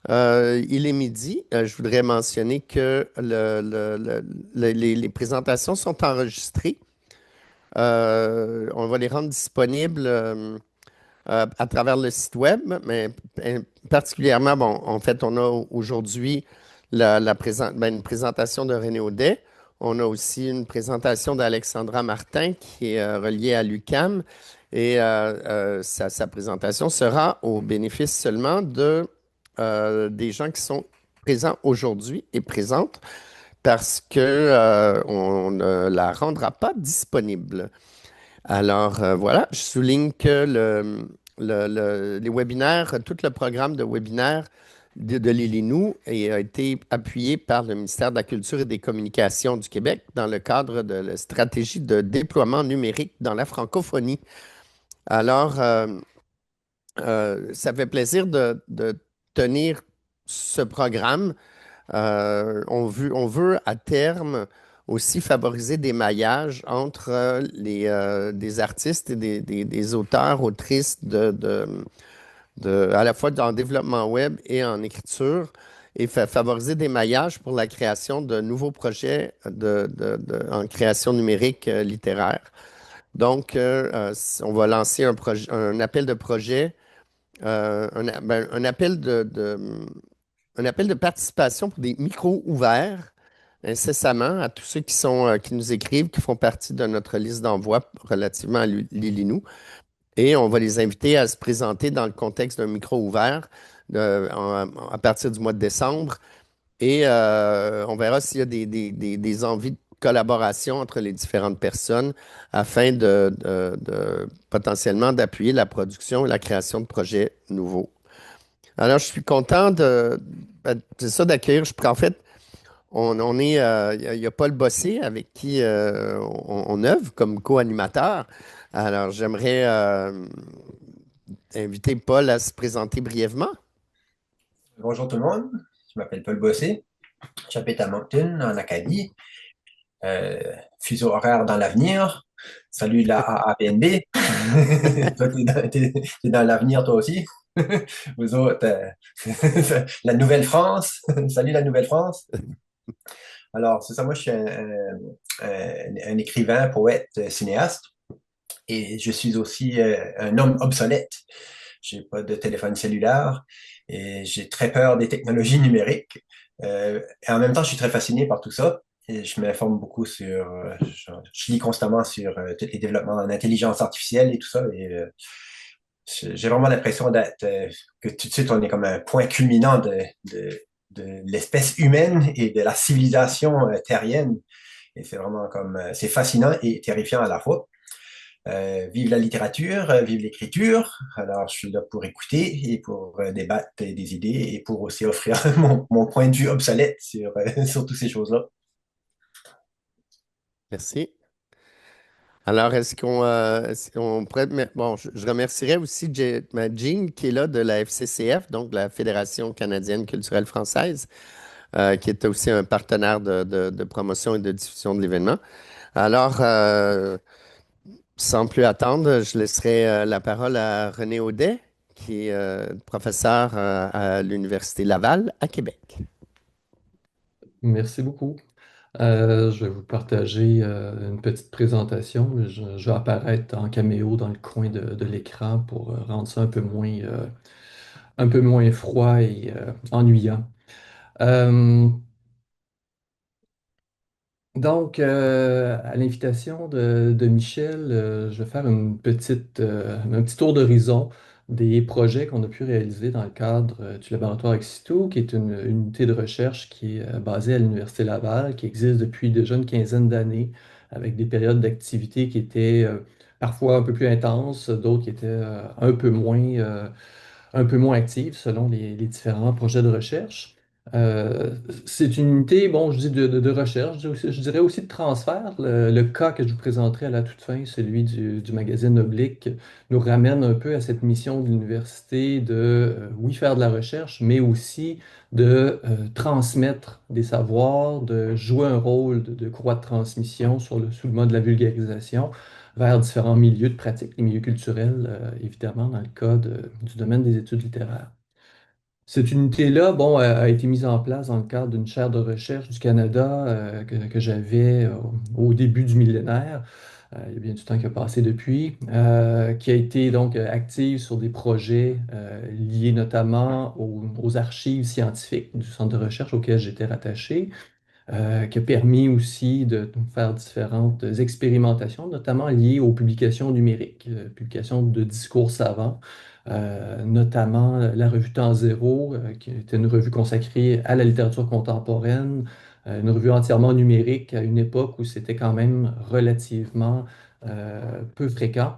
Il est midi. Je voudrais mentionner que les présentations sont enregistrées. On va les rendre disponibles à travers le site web, mais particulièrement, bon, en fait, on a aujourd'hui une présentation de René Audet. On a aussi une présentation d'Alexandra Martin qui est reliée à l'UQAM et sa présentation sera au bénéfice seulement des gens qui sont présents aujourd'hui et présentes parce que on ne la rendra pas disponible. Alors voilà, je souligne que les webinaires, tout le programme de webinaires de l'ILINOU a été appuyé par le ministère de la Culture et des Communications du Québec dans le cadre de la stratégie de déploiement numérique dans la francophonie. Alors, ça fait plaisir de tenir ce programme. On veut à terme aussi favoriser des maillages entre des artistes et des auteurs, autrices à la fois en développement web et en écriture, et favoriser des maillages pour la création de nouveaux projets en création numérique littéraire. Donc, on va lancer un appel de projet, un appel un appel de participation pour des micros ouverts incessamment à tous ceux qui nous écrivent, qui font partie de notre liste d'envoi relativement à Lilinou. Et on va les inviter à se présenter dans le contexte d'un micro ouvert à partir du mois de décembre. Et on verra s'il y a des envies de collaboration entre les différentes personnes afin potentiellement d'appuyer la production et la création de projets nouveaux. Alors, je suis content c'est ça, d'accueillir. En fait, il y a Paul Bossé avec qui on œuvre comme co-animateur. Alors, j'aimerais inviter Paul à se présenter brièvement. Bonjour tout le monde, je m'appelle Paul Bossé, j'habite à Moncton, en Acadie, euh, fuseau horaire dans l'avenir. Salut la AAPNB. Toi, t'es dans l'avenir toi aussi. Vous autres, la Nouvelle-France. Salut la Nouvelle-France. Alors, c'est ça, moi je suis un écrivain, poète, cinéaste et je suis aussi un homme obsolète. J'ai pas de téléphone cellulaire et j'ai très peur des technologies numériques. Et en même temps, je suis très fasciné par tout ça. Et je m'informe beaucoup je lis constamment sur tous les développements en intelligence artificielle et tout ça. Et j'ai vraiment l'impression que tout de suite, on est comme un point culminant de l'espèce humaine et de la civilisation terrienne. Et c'est vraiment c'est fascinant et terrifiant à la fois. Vive la littérature, vive l'écriture. Alors, je suis là pour écouter et pour débattre des idées et pour aussi offrir mon point de vue obsolète sur toutes ces choses-là. Merci. Alors, est-ce qu'on pourrait. Bon, je remercierais aussi Jean qui est là de la FCCF, donc de la Fédération canadienne culturelle française, qui est aussi un partenaire de promotion et de diffusion de l'événement. Alors, sans plus attendre, je laisserai la parole à René Audet, qui est professeur à l'Université Laval à Québec. Merci beaucoup. Je vais vous partager une petite présentation. Je vais apparaître en caméo dans le coin de l'écran pour rendre ça un peu moins froid et ennuyant. Euh, à l'invitation de Michel, je vais faire un petit tour d'horizon des projets qu'on a pu réaliser dans le cadre du laboratoire Exito, qui est une unité de recherche qui est basée à l'Université Laval, qui existe depuis déjà une quinzaine d'années, avec des périodes d'activité qui étaient parfois un peu plus intenses, d'autres qui étaient un peu moins actives selon les différents projets de recherche. Euh, c'est une unité, bon, je dis de recherche, je dirais aussi de transfert. Le cas que je vous présenterai à la toute fin, celui du magazine Oblique, nous ramène un peu à cette mission de l'université de, oui, faire de la recherche, mais aussi de transmettre des savoirs, de jouer un rôle de courroie de transmission sous le mode de la vulgarisation vers différents milieux de pratique, les milieux culturels, évidemment, dans le cas du domaine des études littéraires. Cette unité-là, bon, a été mise en place dans le cadre d'une chaire de recherche du Canada que j'avais au début du millénaire. Il y a bien du temps qui a passé depuis, qui a été donc active sur des projets liés notamment aux archives scientifiques du centre de recherche auquel j'étais rattaché, qui a permis aussi de faire différentes expérimentations, notamment liées aux publications numériques, publications de discours savants, notamment la revue Temps Zéro, qui était une revue consacrée à la littérature contemporaine, une revue entièrement numérique à une époque où c'était quand même relativement peu fréquent.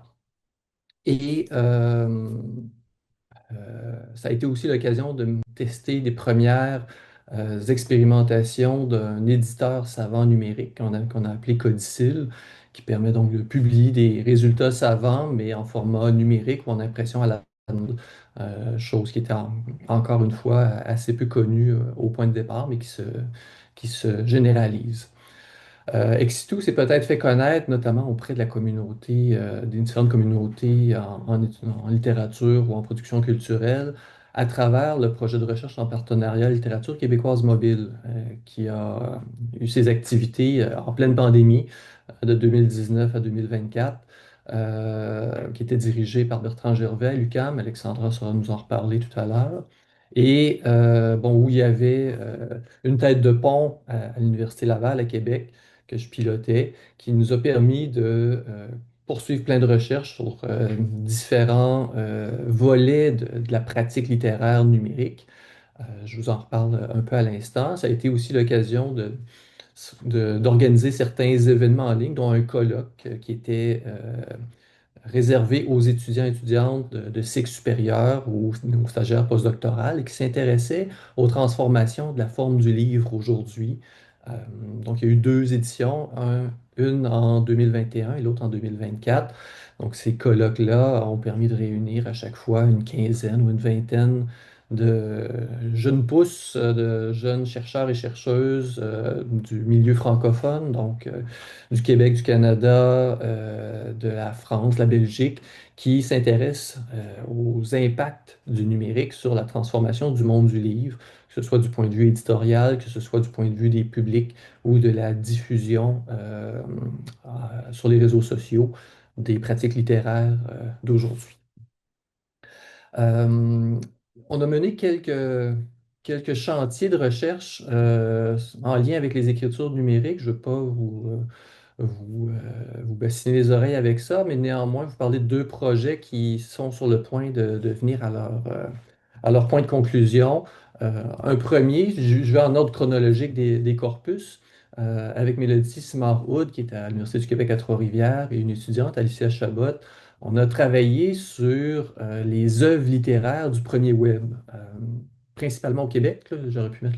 Et ça a été aussi l'occasion de tester des premières expérimentations d'un éditeur savant numérique qu'on a appelé Codicil, qui permet donc de publier des résultats savants, mais en format numérique ou en impression à la demande. Chose qui était encore une fois assez peu connue au point de départ, mais qui se généralise. Exitu s'est peut-être fait connaître, notamment auprès de la communauté, des différentes communautés en littérature ou en production culturelle, à travers le projet de recherche en partenariat littérature québécoise mobile, qui a eu ses activités en pleine pandémie de 2019 à 2024, qui était dirigé par Bertrand Gervais à l'UQAM. Alexandra saura nous en reparler tout à l'heure. Et bon, où il y avait une tête de pont à l'Université Laval à Québec que je pilotais, qui nous a permis de poursuivre plein de recherches sur différents volets de la pratique littéraire numérique. Je vous en reparle un peu à l'instant. Ça a été aussi l'occasion d'organiser certains événements en ligne, dont un colloque qui était réservé aux étudiants et étudiantes de cycle supérieur ou aux stagiaires postdoctorales et qui s'intéressaient aux transformations de la forme du livre aujourd'hui. Euh, donc, il y a eu deux éditions, une en 2021 et l'autre en 2024. Donc, ces colloques-là ont permis de réunir à chaque fois une quinzaine ou une vingtaine de jeunes pousses, de jeunes chercheurs et chercheuses du milieu francophone, donc du Québec, du Canada, de la France, la Belgique, qui s'intéressent aux impacts du numérique sur la transformation du monde du livre, que ce soit du point de vue éditorial, que ce soit du point de vue des publics ou de la diffusion sur les réseaux sociaux des pratiques littéraires d'aujourd'hui. Euh, on a mené quelques chantiers de recherche en lien avec les écritures numériques. Je ne veux pas vous bassiner les oreilles avec ça, mais néanmoins, vous parlez de deux projets qui sont sur le point de venir à leur point de conclusion. Un premier, je vais en ordre chronologique des corpus, avec Mélodie Simard-Houd, qui est à l'Université du Québec à Trois-Rivières, et une étudiante, Alicia Chabot. On a travaillé sur les œuvres littéraires du premier web, principalement au Québec. Là, j'aurais pu mettre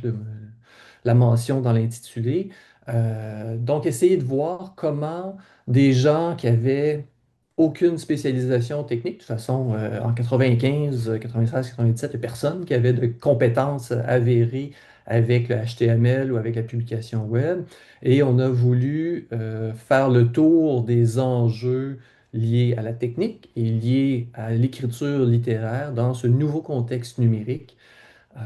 la mention dans l'intitulé. Donc, essayer de voir comment des gens qui avaient aucune spécialisation technique, de toute façon, en 95, 96, 97, il n'y a personne qui avait de compétences avérées avec le HTML ou avec la publication web. Et on a voulu faire le tour des enjeux liés à la technique et liés à l'écriture littéraire dans ce nouveau contexte numérique. Euh,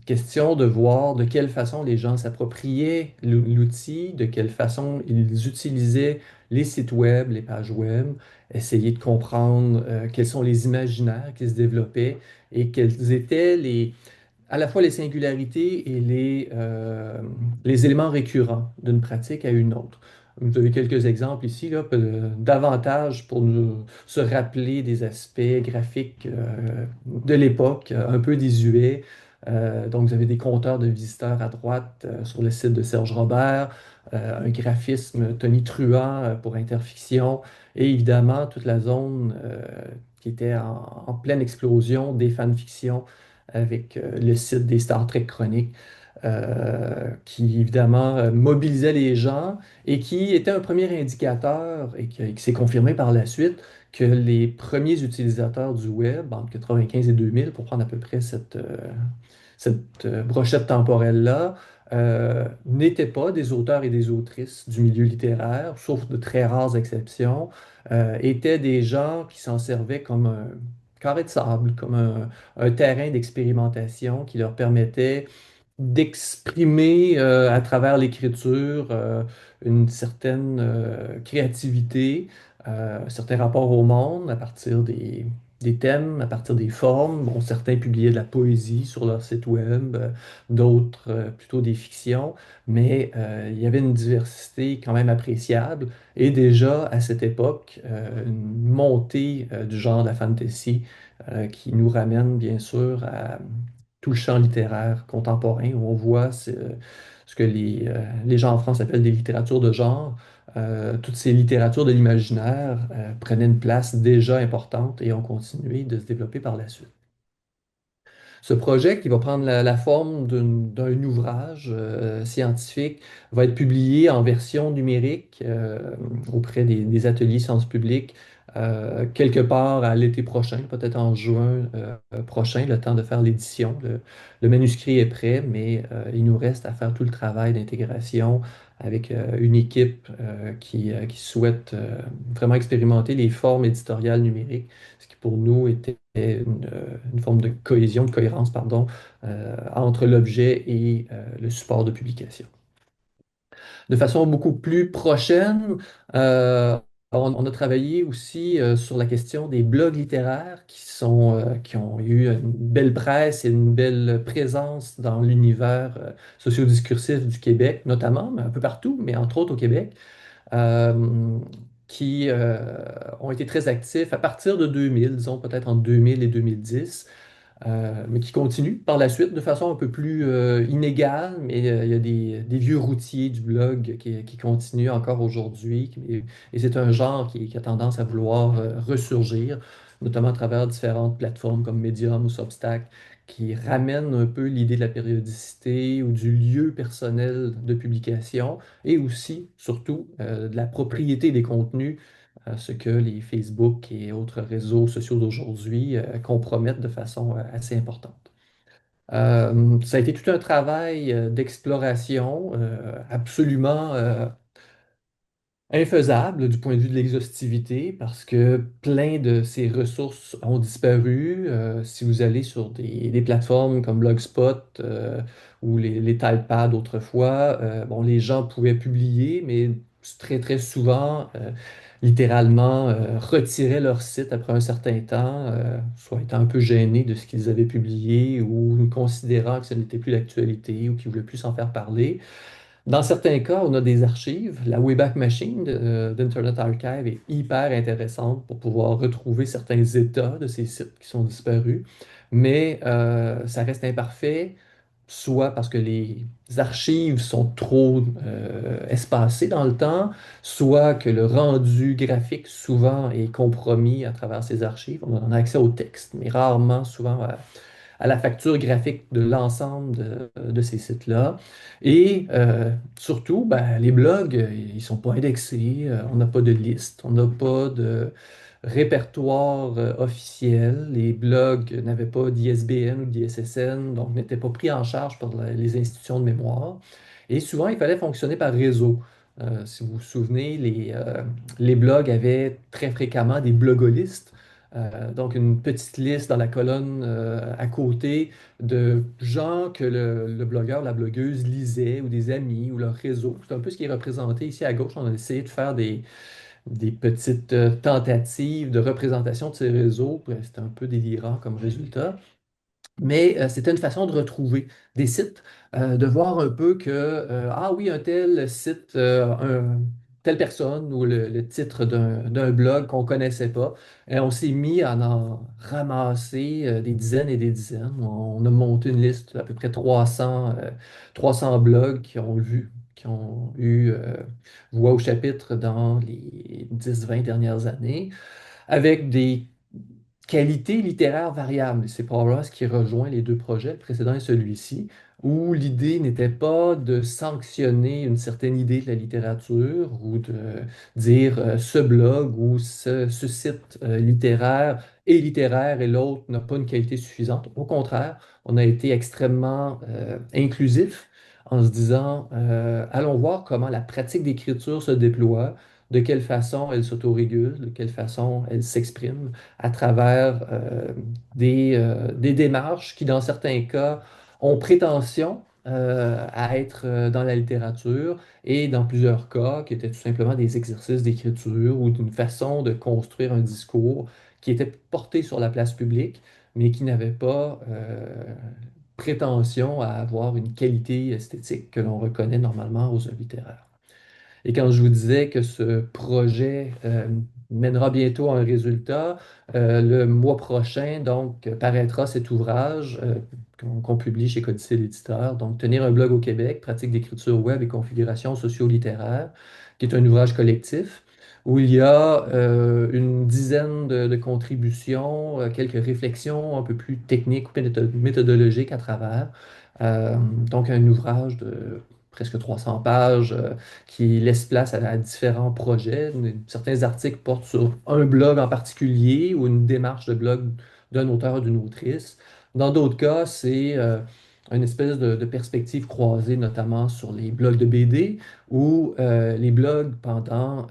Question de voir de quelle façon les gens s'appropriaient l'outil, de quelle façon ils utilisaient les sites web, les pages web, essayer de comprendre quels sont les imaginaires qui se développaient et quels étaient à la fois les singularités et les éléments récurrents d'une pratique à une autre. Vous avez quelques exemples ici, là, davantage pour nous se rappeler des aspects graphiques de l'époque, un peu désuets. Donc, vous avez des compteurs de visiteurs à droite sur le site de Serge Robert, un graphisme tonitruant pour Interfiction, et évidemment toute la zone qui était en pleine explosion des fanfictions avec le site des Star Trek Chroniques, qui évidemment mobilisait les gens et qui était un premier indicateur et qui s'est confirmé par la suite que les premiers utilisateurs du web, entre 95 et 2000, pour prendre à peu près cette brochette temporelle-là, n'étaient pas des auteurs et des autrices du milieu littéraire, sauf de très rares exceptions, étaient des gens qui s'en servaient comme carré de sable, comme un terrain d'expérimentation qui leur permettait d'exprimer à travers l'écriture une certaine créativité, un certain rapport au monde à partir des thèmes, à partir des formes. Bon, certains publiaient de la poésie sur leur site web, d'autres plutôt des fictions, mais il y avait une diversité quand même appréciable. Et déjà à cette époque, une montée du genre de la fantasy qui nous ramène bien sûr à tout le champ littéraire contemporain, où on voit ce que les gens en France appellent des littératures de genre. Toutes ces littératures de l'imaginaire prenaient une place déjà importante et ont continué de se développer par la suite. Ce projet, qui va prendre la forme d'un ouvrage scientifique, va être publié en version numérique auprès des ateliers sciences publiques quelque part à l'été prochain, peut-être en juin prochain, le temps de faire l'édition. Le manuscrit est prêt, mais il nous reste à faire tout le travail d'intégration avec une équipe qui souhaite vraiment expérimenter les formes éditoriales numériques, ce qui pour nous était une forme de cohésion, de cohérence, pardon, entre l'objet et le support de publication. De façon beaucoup plus prochaine, euh, on a travaillé aussi sur la question des blogs littéraires qui ont eu une belle presse et une belle présence dans l'univers sociodiscursif du Québec, notamment, mais un peu partout, mais entre autres au Québec, euh, qui ont été très actifs à partir de 2000, disons peut-être entre 2000 et 2010, mais qui continue par la suite de façon un peu plus inégale, mais il y a des vieux routiers du blog qui continuent encore aujourd'hui, et c'est un genre qui a tendance à vouloir ressurgir, notamment à travers différentes plateformes comme Medium ou Substack, qui ramènent un peu l'idée de la périodicité ou du lieu personnel de publication, et aussi, surtout, de la propriété des contenus, ce que les Facebook et autres réseaux sociaux d'aujourd'hui compromettent de façon assez importante. Ça a été tout un travail d'exploration absolument infaisable du point de vue de l'exhaustivité parce que plein de ces ressources ont disparu. Si vous allez sur des plateformes comme Blogspot ou les Typepad autrefois, bon, les gens pouvaient publier, mais très très souvent, littéralement, retiraient leur site après un certain temps, soit étant un peu gênés de ce qu'ils avaient publié ou considérant que ce n'était plus l'actualité ou qu'ils ne voulaient plus s'en faire parler. Dans certains cas, on a des archives. La Wayback Machine d'Internet Archive est hyper intéressante pour pouvoir retrouver certains états de ces sites qui sont disparus, mais ça reste imparfait, soit parce que les archives sont trop espacées dans le temps, soit que le rendu graphique souvent est compromis à travers ces archives. On a accès au texte, mais rarement, souvent, à la facture graphique de l'ensemble de ces sites-là. Et surtout, ben, les blogs, ils ne sont pas indexés, on n'a pas de liste, on n'a pas de répertoire officiel. Les blogs n'avaient pas d'ISBN ou d'ISSN, donc n'étaient pas pris en charge par les institutions de mémoire. Et souvent, il fallait fonctionner par réseau. Si vous vous souvenez, les blogs avaient très fréquemment des blogolistes, donc une petite liste dans la colonne à côté de gens que le blogueur, la blogueuse lisait, ou des amis, ou leur réseau. C'est un peu ce qui est représenté ici à gauche. On a essayé de faire des petites tentatives de représentation de ces réseaux. C'était un peu délirant comme résultat. Mais c'était une façon de retrouver des sites, de voir un peu que, ah oui, un tel site, telle personne ou le titre d'un blog qu'on ne connaissait pas. Et on s'est mis à en ramasser des dizaines et des dizaines. On a monté une liste d'à peu près 300 blogs qui ont eu voix au chapitre dans les 10-20 dernières années avec des qualités littéraires variables. C'est probablement ce qui rejoint les deux projets, le précédent et celui-ci, où l'idée n'était pas de sanctionner une certaine idée de la littérature ou de dire ce blog ou ce site littéraire est littéraire et l'autre n'a pas une qualité suffisante. Au contraire, on a été extrêmement inclusif en se disant allons voir comment la pratique d'écriture se déploie de quelle façon elle s'autorégule, de quelle façon elle s'exprime à travers des démarches qui, dans certains cas, ont prétention à être dans la littérature et dans plusieurs cas qui étaient tout simplement des exercices d'écriture ou d'une façon de construire un discours qui était porté sur la place publique, mais qui n'avait pas prétention à avoir une qualité esthétique que l'on reconnaît normalement aux œuvres littéraires. Et quand je vous disais que ce projet mènera bientôt à un résultat, le mois prochain, donc, paraîtra cet ouvrage qu'on publie chez Codicille Éditeur, donc Tenir un blog au Québec, pratique d'écriture web et configuration socio-littéraire, qui est un ouvrage collectif où il y a une dizaine de contributions, quelques réflexions un peu plus techniques ou méthodologiques à travers. Donc un ouvrage de presque 300 pages qui laisse place à différents projets. Certains articles portent sur un blog en particulier ou une démarche de blog d'un auteur ou d'une autrice. Dans d'autres cas, c'est une espèce de perspective croisée, notamment sur les blogs de BD ou les blogs pendant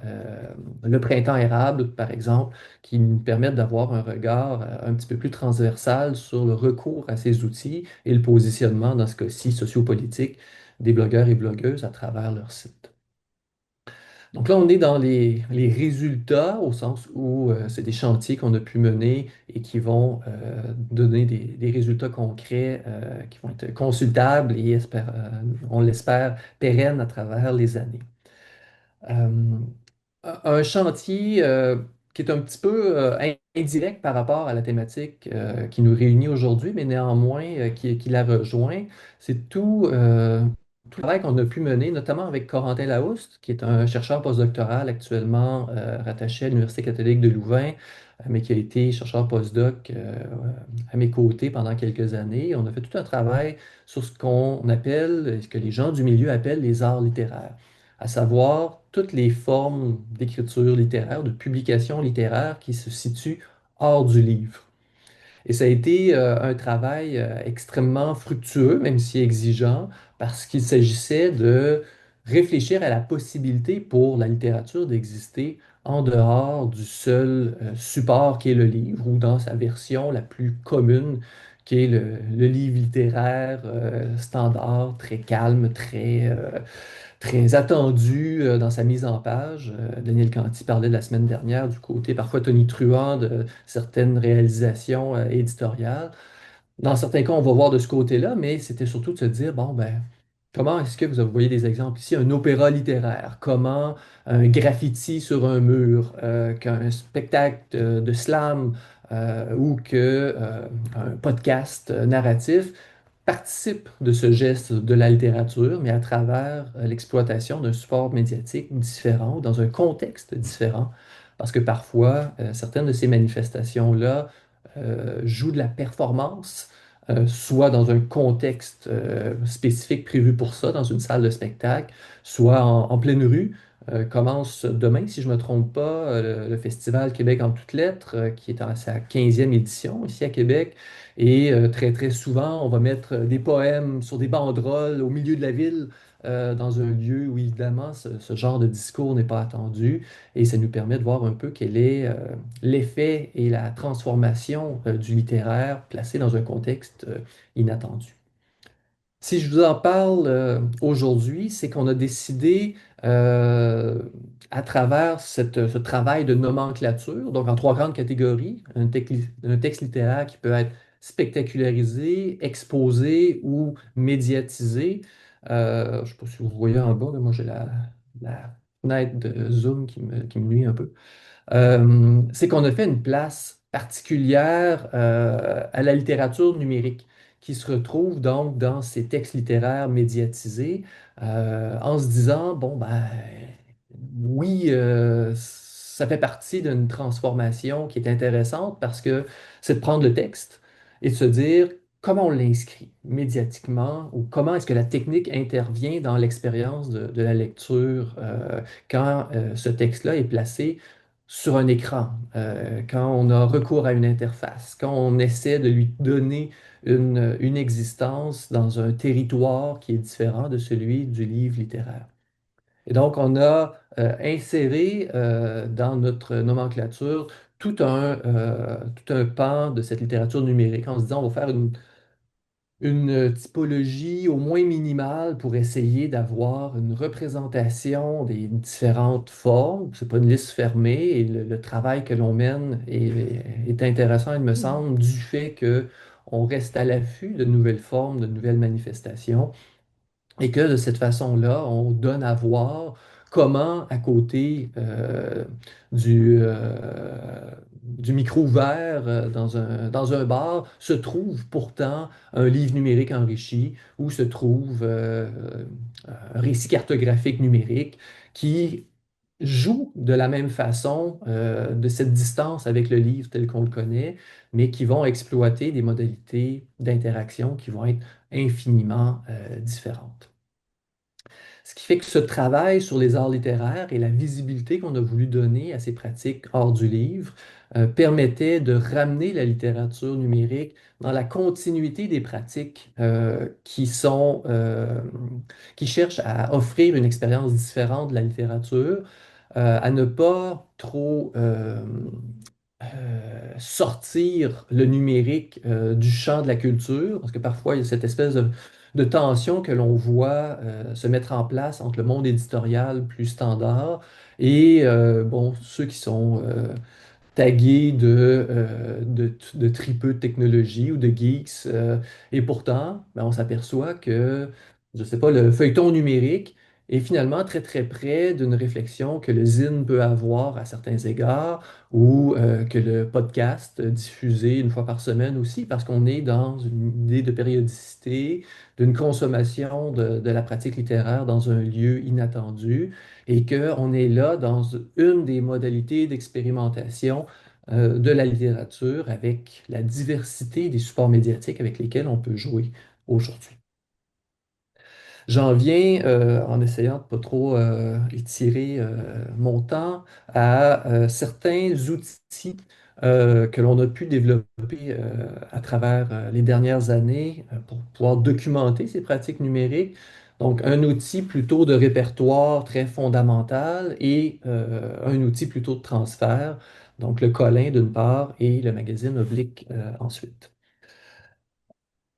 le printemps érable, par exemple, qui nous permettent d'avoir un regard un petit peu plus transversal sur le recours à ces outils et le positionnement, dans ce cas-ci, sociopolitique des blogueurs et blogueuses à travers leur site. Donc là, on est dans les résultats au sens où c'est des chantiers qu'on a pu mener et qui vont donner des résultats concrets qui vont être consultables et on l'espère pérennes à travers les années. Euh, un chantier qui est un petit peu indirect par rapport à la thématique qui nous réunit aujourd'hui, mais néanmoins qui la rejoint, c'est tout le travail qu'on a pu mener, notamment avec Corentin Laouste, qui est un chercheur postdoctoral actuellement rattaché à l'Université catholique de Louvain, mais qui a été chercheur postdoc à mes côtés pendant quelques années. On a fait tout un travail sur ce qu'on appelle, ce que les gens du milieu appellent les arts littéraires, à savoir toutes les formes d'écriture littéraire, de publication littéraire qui se situent hors du livre. Et ça a été un travail extrêmement fructueux, même si exigeant, parce qu'il s'agissait de réfléchir à la possibilité pour la littérature d'exister en dehors du seul support qui est le livre, ou dans sa version la plus commune, qui est le livre littéraire standard, très calme, très attendu dans sa mise en page. Daniel Canty parlait de la semaine dernière du côté parfois tonitruant de certaines réalisations éditoriales. Dans certains cas, on va voir de ce côté-là, mais c'était surtout de se dire, bon, ben, comment est-ce que vous voyez des exemples ici, un opéra littéraire, comment un graffiti sur un mur, qu'un spectacle de slam ou un podcast narratif participe de ce geste de la littérature, mais à travers l'exploitation d'un support médiatique différent, dans un contexte différent, parce que parfois, certaines de ces manifestations-là jouent de la performance, soit dans un contexte spécifique prévu pour ça, dans une salle de spectacle, soit en pleine rue. Commence demain, si je ne me trompe pas, le Festival Québec en toutes lettres, qui est à sa 15e édition ici à Québec. Et très, très souvent, on va mettre des poèmes sur des banderoles au milieu de la ville, dans un lieu où, évidemment, ce genre de discours n'est pas attendu. Et ça nous permet de voir un peu quel est l'effet et la transformation du littéraire placé dans un contexte inattendu. Si je vous en parle aujourd'hui, c'est qu'on a décidé, euh, à travers ce travail de nomenclature, donc en trois grandes catégories, un texte littéraire qui peut être spectacularisé, exposé ou médiatisé. Je ne sais pas si vous voyez en bas, là, moi j'ai la fenêtre de Zoom qui me nuit un peu. C'est qu'on a fait une place particulière à la littérature numérique, qui se retrouve donc dans ces textes littéraires médiatisés, en se disant, bon, ben, oui, ça fait partie d'une transformation qui est intéressante parce que c'est de prendre le texte et de se dire comment on l'inscrit médiatiquement ou comment est-ce que la technique intervient dans l'expérience de la lecture quand ce texte-là est placé sur un écran, quand on a recours à une interface, quand on essaie de lui donner une existence dans un territoire qui est différent de celui du livre littéraire. Et donc, on a inséré dans notre nomenclature tout un pan de cette littérature numérique en se disant, on va faire une typologie au moins minimale pour essayer d'avoir une représentation des différentes formes. C'est pas une liste fermée et le travail que l'on mène est intéressant, il me semble, du fait que on reste à l'affût de nouvelles formes, de nouvelles manifestations. Et que de cette façon-là, on donne à voir comment, à côté du, du micro ouvert dans un bar, se trouve pourtant un livre numérique enrichi ou se trouve un récit cartographique numérique qui joue de la même façon de cette distance avec le livre tel qu'on le connaît, mais qui vont exploiter des modalités d'interaction qui vont être infiniment différentes. Ce qui fait que ce travail sur les arts littéraires et la visibilité qu'on a voulu donner à ces pratiques hors du livre permettait de ramener la littérature numérique dans la continuité des pratiques qui cherchent à offrir une expérience différente de la littérature, à ne pas trop sortir le numérique du champ de la culture, parce que parfois il y a cette espèce de tension que l'on voit se mettre en place entre le monde éditorial plus standard et bon, ceux qui sont tagués de tripeux de technologie ou de geeks. Et pourtant, ben, on s'aperçoit que, je sais pas, le feuilleton numérique est finalement très très près d'une réflexion que le zine peut avoir à certains égards ou que le podcast diffusé une fois par semaine aussi, parce qu'on est dans une idée de périodicité, d'une consommation de la pratique littéraire dans un lieu inattendu et qu'on est là dans une des modalités d'expérimentation de la littérature avec la diversité des supports médiatiques avec lesquels on peut jouer aujourd'hui. J'en viens, en essayant de pas trop étirer mon temps, à certains outils que l'on a pu développer à travers les dernières années pour pouvoir documenter ces pratiques numériques. Donc, un outil plutôt de répertoire très fondamental et un outil plutôt de transfert. Donc, le Colin d'une part et le magazine Oblique ensuite.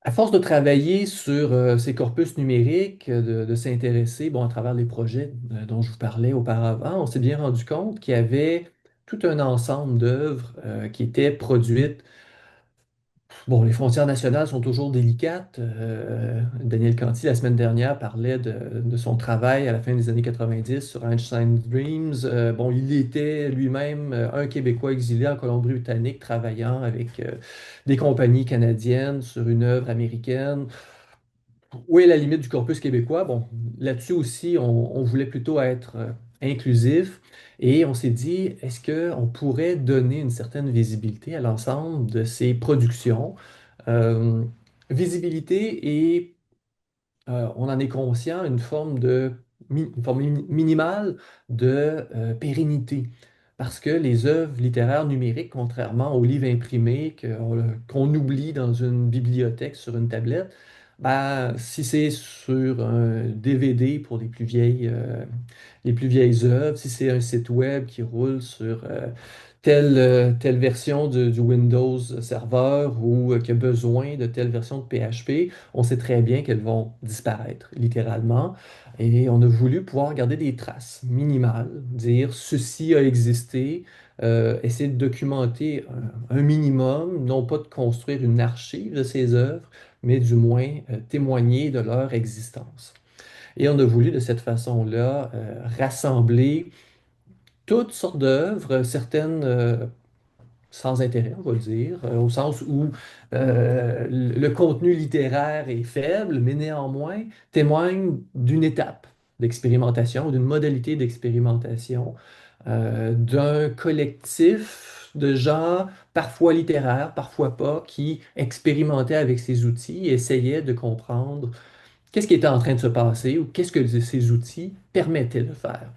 À force de travailler sur ces corpus numériques, de s'intéresser, bon, à travers les projets dont je vous parlais auparavant, on s'est bien rendu compte qu'il y avait tout un ensemble d'œuvres qui étaient produites. Bon, les frontières nationales sont toujours délicates. Daniel Canty, la semaine dernière, parlait de son travail à la fin des années 90 sur Einstein's Dreams. Bon, il était lui-même un Québécois exilé en Colombie-Britannique, travaillant avec des compagnies canadiennes sur une œuvre américaine. Où est la limite du corpus québécois? Bon, là-dessus aussi, on voulait plutôt être inclusif et on s'est dit, est-ce qu'on pourrait donner une certaine visibilité à l'ensemble de ces productions? Euh, Visibilité et on en est conscient, une forme minimale de pérennité. Parce que les œuvres littéraires numériques, contrairement aux livres imprimés qu'on oublie dans une bibliothèque sur une tablette, ben, si c'est sur un DVD pour les plus vieilles œuvres, si c'est un site web qui roule sur telle version du Windows Server ou qui a besoin de telle version de PHP, on sait très bien qu'elles vont disparaître, littéralement. Et on a voulu pouvoir garder des traces minimales, dire ceci a existé, essayer de documenter un minimum, non pas de construire une archive de ces œuvres, mais du moins témoigner de leur existence. Et on a voulu de cette façon-là rassembler toutes sortes d'œuvres, certaines sans intérêt, on va dire, au sens où le contenu littéraire est faible, mais néanmoins témoigne d'une étape d'expérimentation, d'une modalité d'expérimentation, d'un collectif de gens, parfois littéraires, parfois pas, qui expérimentaient avec ces outils et essayaient de comprendre qu'est-ce qui était en train de se passer ou qu'est-ce que ces outils permettaient de faire.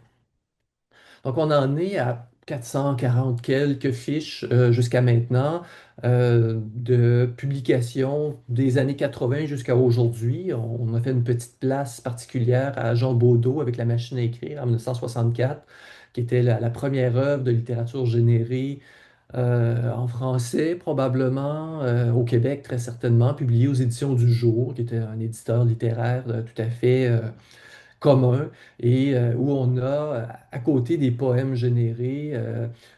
Donc, on en est à 440 quelques fiches jusqu'à maintenant de publications des années 80 jusqu'à aujourd'hui. On a fait une petite place particulière à Jean Baudot avec la machine à écrire en 1964, qui était la première œuvre de littérature générée en français, probablement, au Québec, très certainement, publiée aux Éditions du Jour, qui était un éditeur littéraire tout à fait commun et où on a, à côté des poèmes générés,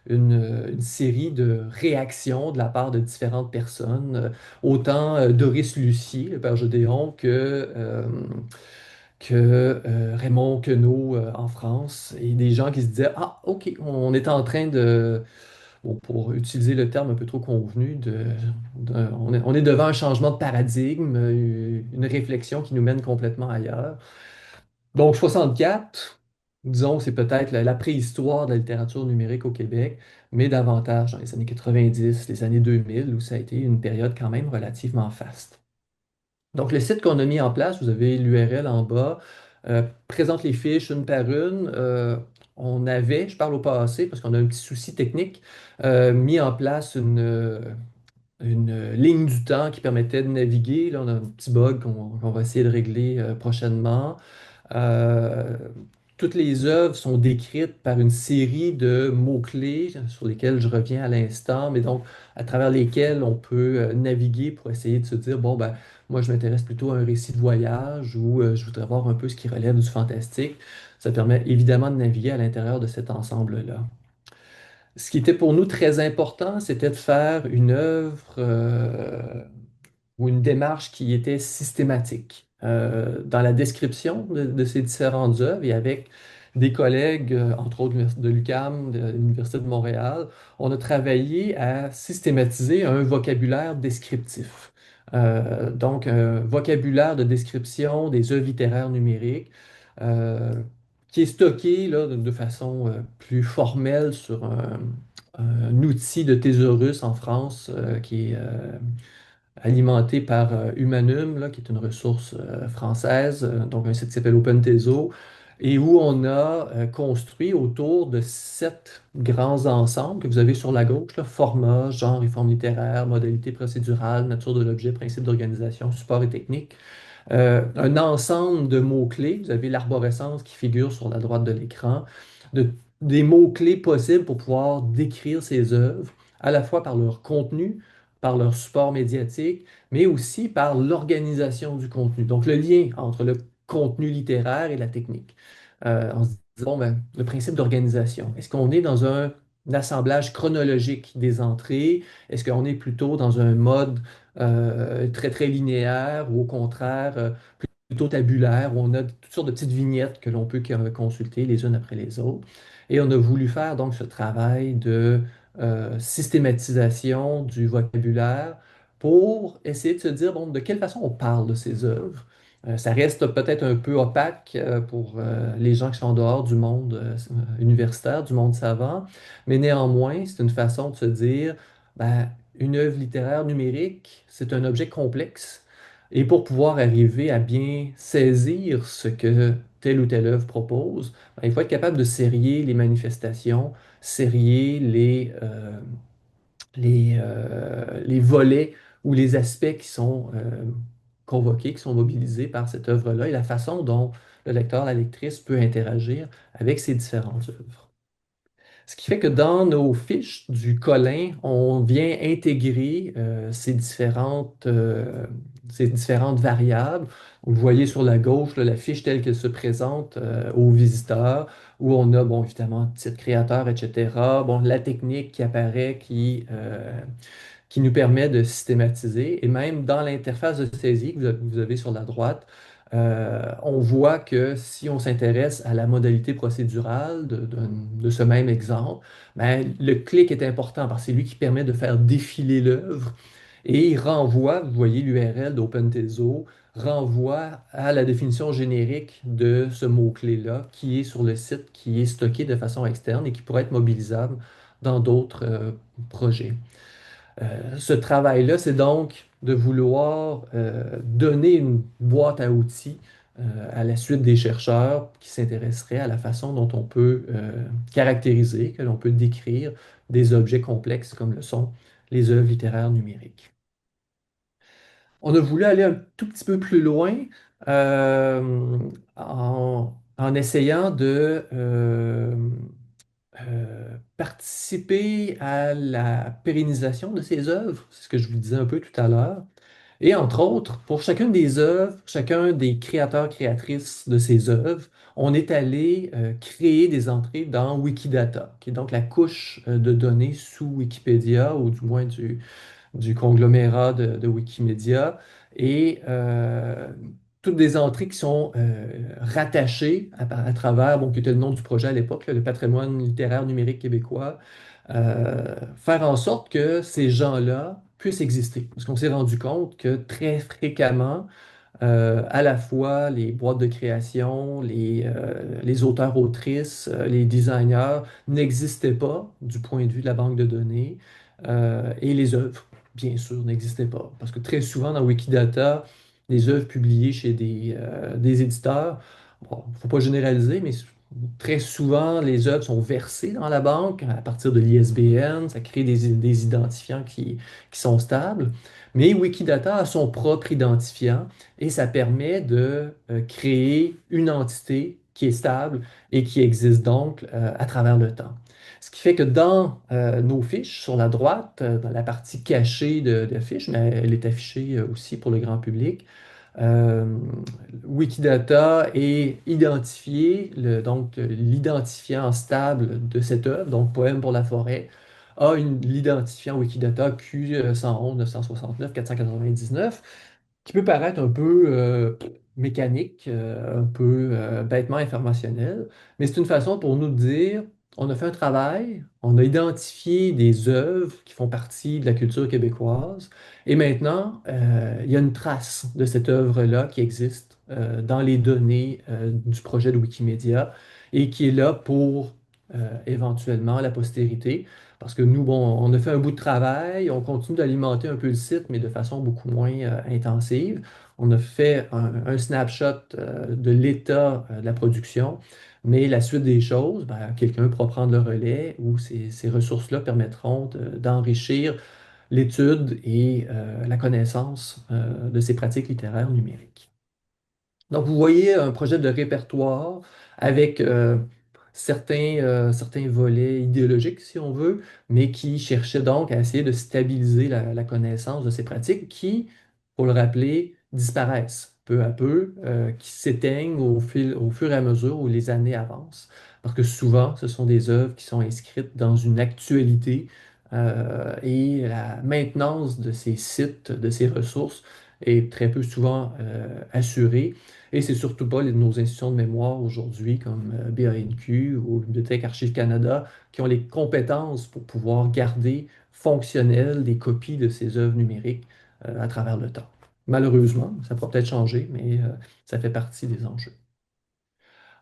une série de réactions de la part de différentes personnes, autant Doris Lucier, le père Gédéon, que Raymond Queneau en France, et des gens qui se disaient, ah, OK, on est en train de, bon, pour utiliser le terme un peu trop convenu, on est devant un changement de paradigme, une réflexion qui nous mène complètement ailleurs. Donc 64, disons, c'est peut-être la préhistoire de la littérature numérique au Québec, mais davantage dans les années 90, les années 2000, où ça a été une période quand même relativement faste. Donc le site qu'on a mis en place, vous avez l'URL en bas, présente les fiches une par une. On avait, je parle au passé parce qu'on a un petit souci technique, mis en place une ligne du temps qui permettait de naviguer. Là, on a un petit bug qu'on va essayer de régler prochainement. Euh, Toutes les œuvres sont décrites par une série de mots-clés sur lesquels je reviens à l'instant, mais donc à travers lesquels on peut naviguer pour essayer de se dire, bon, ben, moi je m'intéresse plutôt à un récit de voyage ou je voudrais voir un peu ce qui relève du fantastique. Ça permet évidemment de naviguer à l'intérieur de cet ensemble-là. Ce qui était pour nous très important, c'était de faire une œuvre ou une démarche qui était systématique. Dans la description de ces différentes œuvres et avec des collègues, entre autres de l'UQAM, de l'Université de Montréal, on a travaillé à systématiser un vocabulaire descriptif. Donc, un vocabulaire de description des œuvres littéraires numériques euh, qui est stocké là, de façon plus formelle sur un outil de thésaurus en France qui est alimenté par Humanum, là, qui est une ressource française, donc un site qui s'appelle OpenTeso, et où on a construit autour de 7 grands ensembles que vous avez sur la gauche, là, format, genre et forme littéraire, modalité procédurale, nature de l'objet, principe d'organisation, support et technique. Un ensemble de mots-clés. Vous avez l'arborescence qui figure sur la droite de l'écran, de, des mots-clés possibles pour pouvoir décrire ces œuvres, à la fois par leur contenu, par leur support médiatique, mais aussi par l'organisation du contenu. Donc le lien entre le contenu littéraire et la technique. On se dit, bon, ben, le principe d'organisation. Est-ce qu'on est dans un assemblage chronologique des entrées? Est-ce qu'on est plutôt dans un mode très, très linéaire ou au contraire plutôt tabulaire où on a toutes sortes de petites vignettes que l'on peut consulter les unes après les autres. Et on a voulu faire donc ce travail de systématisation du vocabulaire pour essayer de se dire, bon, de quelle façon on parle de ces œuvres. Ça reste peut-être un peu opaque pour les gens qui sont en dehors du monde universitaire, du monde savant, mais néanmoins, c'est une façon de se dire, ben, une œuvre littéraire numérique, c'est un objet complexe. Et pour pouvoir arriver à bien saisir ce que telle ou telle œuvre propose, ben, il faut être capable de serrer les manifestations, serrer les volets ou les aspects qui sont convoqués, qui sont mobilisés par cette œuvre-là et la façon dont le lecteur, la lectrice peut interagir avec ces différentes œuvres. Ce qui fait que dans nos fiches du Colin, on vient intégrer ces différentes variables. Vous voyez sur la gauche là, la fiche telle qu'elle se présente aux visiteurs, où on a, bon, évidemment, titre créateur, etc. Bon, la technique qui apparaît, qui nous permet de systématiser. Et même dans l'interface de saisie que vous avez sur la droite, on voit que si on s'intéresse à la modalité procédurale de ce même exemple, ben, le clic est important parce que c'est lui qui permet de faire défiler l'œuvre et il renvoie, vous voyez l'URL d'OpenTeso, renvoie à la définition générique de ce mot-clé-là qui est sur le site, qui est stocké de façon externe et qui pourrait être mobilisable dans d'autres projets. Ce travail-là, c'est donc de vouloir donner une boîte à outils à la suite des chercheurs qui s'intéresseraient à la façon dont on peut caractériser, que l'on peut décrire des objets complexes comme le sont les œuvres littéraires numériques. On a voulu aller un tout petit peu plus loin en essayant de participer à la pérennisation de ces œuvres, c'est ce que je vous disais un peu tout à l'heure. Et entre autres, pour chacune des œuvres, chacun des créateurs, créatrices de ces œuvres, on est allé créer des entrées dans Wikidata, qui est donc la couche de données sous Wikipédia, ou du moins du conglomérat de Wikimedia, et toutes des entrées qui sont rattachées à travers, bon, qui était le nom du projet à l'époque, là, le patrimoine littéraire numérique québécois, faire en sorte que ces gens-là puissent exister. Parce qu'on s'est rendu compte que très fréquemment, à la fois les boîtes de création, les auteurs-autrices, les designers n'existaient pas du point de vue de la banque de données et les œuvres, bien sûr, n'existaient pas. Parce que très souvent dans Wikidata, les œuvres publiées chez des éditeurs, bon, il ne faut pas généraliser, mais très souvent les œuvres sont versées dans la banque à partir de l'ISBN, ça crée des identifiants qui sont stables. Mais Wikidata a son propre identifiant et ça permet de créer une entité qui est stable et qui existe donc à travers le temps. Ce qui fait que dans nos fiches, sur la droite, dans la partie cachée de fiches, mais elle est affichée aussi pour le grand public, euh, Wikidata est identifié, donc l'identifiant stable de cette œuvre, donc Poème pour la forêt, a l'identifiant Wikidata Q111 969 499 qui peut paraître un peu mécanique, un peu bêtement informationnel, mais c'est une façon pour nous de dire, on a fait un travail, on a identifié des œuvres qui font partie de la culture québécoise, et maintenant, il y a une trace de cette œuvre-là qui existe dans les données du projet de Wikimedia et qui est là pour éventuellement la postérité. Parce que nous, bon, on a fait un bout de travail, on continue d'alimenter un peu le site, mais de façon beaucoup moins intensive. On a fait un snapshot de l'état de la production, mais la suite des choses, ben, quelqu'un pourra prendre le relais ou ces ressources-là permettront d'enrichir l'étude et la connaissance de ces pratiques littéraires numériques. Donc, vous voyez un projet de répertoire avec certains volets idéologiques, si on veut, mais qui cherchait donc à essayer de stabiliser la connaissance de ces pratiques qui, pour le rappeler, disparaissent peu à peu, qui s'éteignent au fur et à mesure où les années avancent. Parce que souvent, ce sont des œuvres qui sont inscrites dans une actualité et la maintenance de ces sites, de ces ressources est très peu souvent assurée. Et c'est surtout pas nos institutions de mémoire aujourd'hui, comme BANQ ou Bibliothèque Archives Canada, qui ont les compétences pour pouvoir garder fonctionnelles des copies de ces œuvres numériques à travers le temps. Malheureusement, ça pourra peut-être changer, mais ça fait partie des enjeux.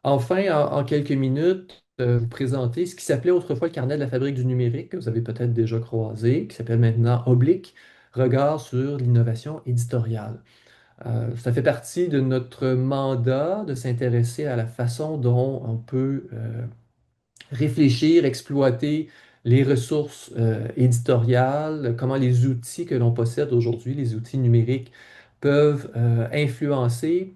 Enfin, en quelques minutes, vous présenter ce qui s'appelait autrefois le carnet de la fabrique du numérique, que vous avez peut-être déjà croisé, qui s'appelle maintenant Oblique, regard sur l'innovation éditoriale. Ça fait partie de notre mandat de s'intéresser à la façon dont on peut réfléchir, exploiter les ressources éditoriales, comment les outils que l'on possède aujourd'hui, les outils numériques, peuvent influencer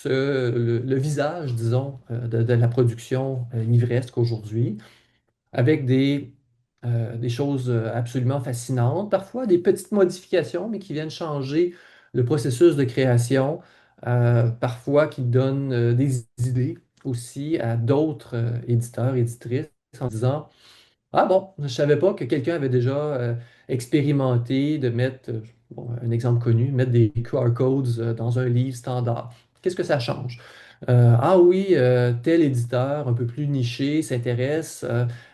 le visage, disons, de la production livresque aujourd'hui avec des choses absolument fascinantes, parfois des petites modifications, mais qui viennent changer le processus de création, parfois qui donnent des idées aussi à d'autres éditeurs, éditrices, en disant, ah bon, je ne savais pas que quelqu'un avait déjà expérimenté de mettre, bon, un exemple connu, mettre des QR codes dans un livre standard. Qu'est-ce que ça change? Ah oui, tel éditeur un peu plus niché s'intéresse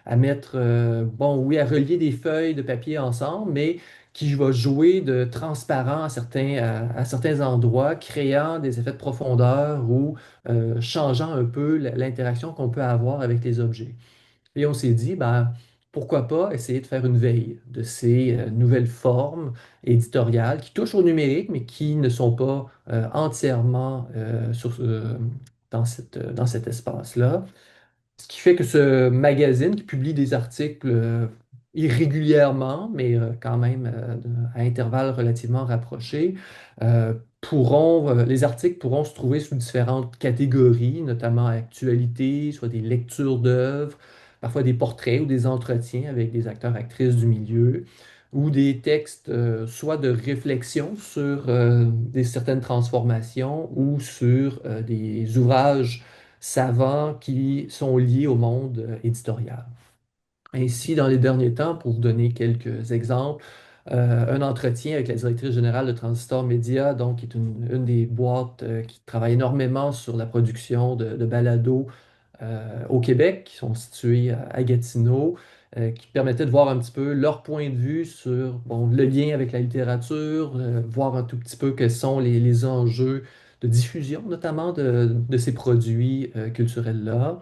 à mettre, bon, oui, à relier des feuilles de papier ensemble, mais qui va jouer de transparent à certains endroits, créant des effets de profondeur ou changeant un peu l'interaction qu'on peut avoir avec les objets. Et on s'est dit, ben, pourquoi pas essayer de faire une veille de ces nouvelles formes éditoriales qui touchent au numérique, mais qui ne sont pas entièrement dans cet espace-là. Ce qui fait que ce magazine, qui publie des articles irrégulièrement, mais quand même à intervalles relativement rapprochés, les articles pourront se trouver sous différentes catégories, notamment actualité, soit des lectures d'œuvres, parfois des portraits ou des entretiens avec des acteurs, actrices du milieu, ou des textes soit de réflexion sur certaines transformations ou sur des ouvrages savants qui sont liés au monde éditorial. Ainsi, dans les derniers temps, pour vous donner quelques exemples, un entretien avec la directrice générale de Transistor Media, donc qui est une des boîtes qui travaille énormément sur la production de balados au Québec, qui sont situés à Gatineau, qui permettait de voir un petit peu leur point de vue sur bon, le lien avec la littérature, voir un tout petit peu quels sont les enjeux de diffusion, notamment de ces produits culturels-là.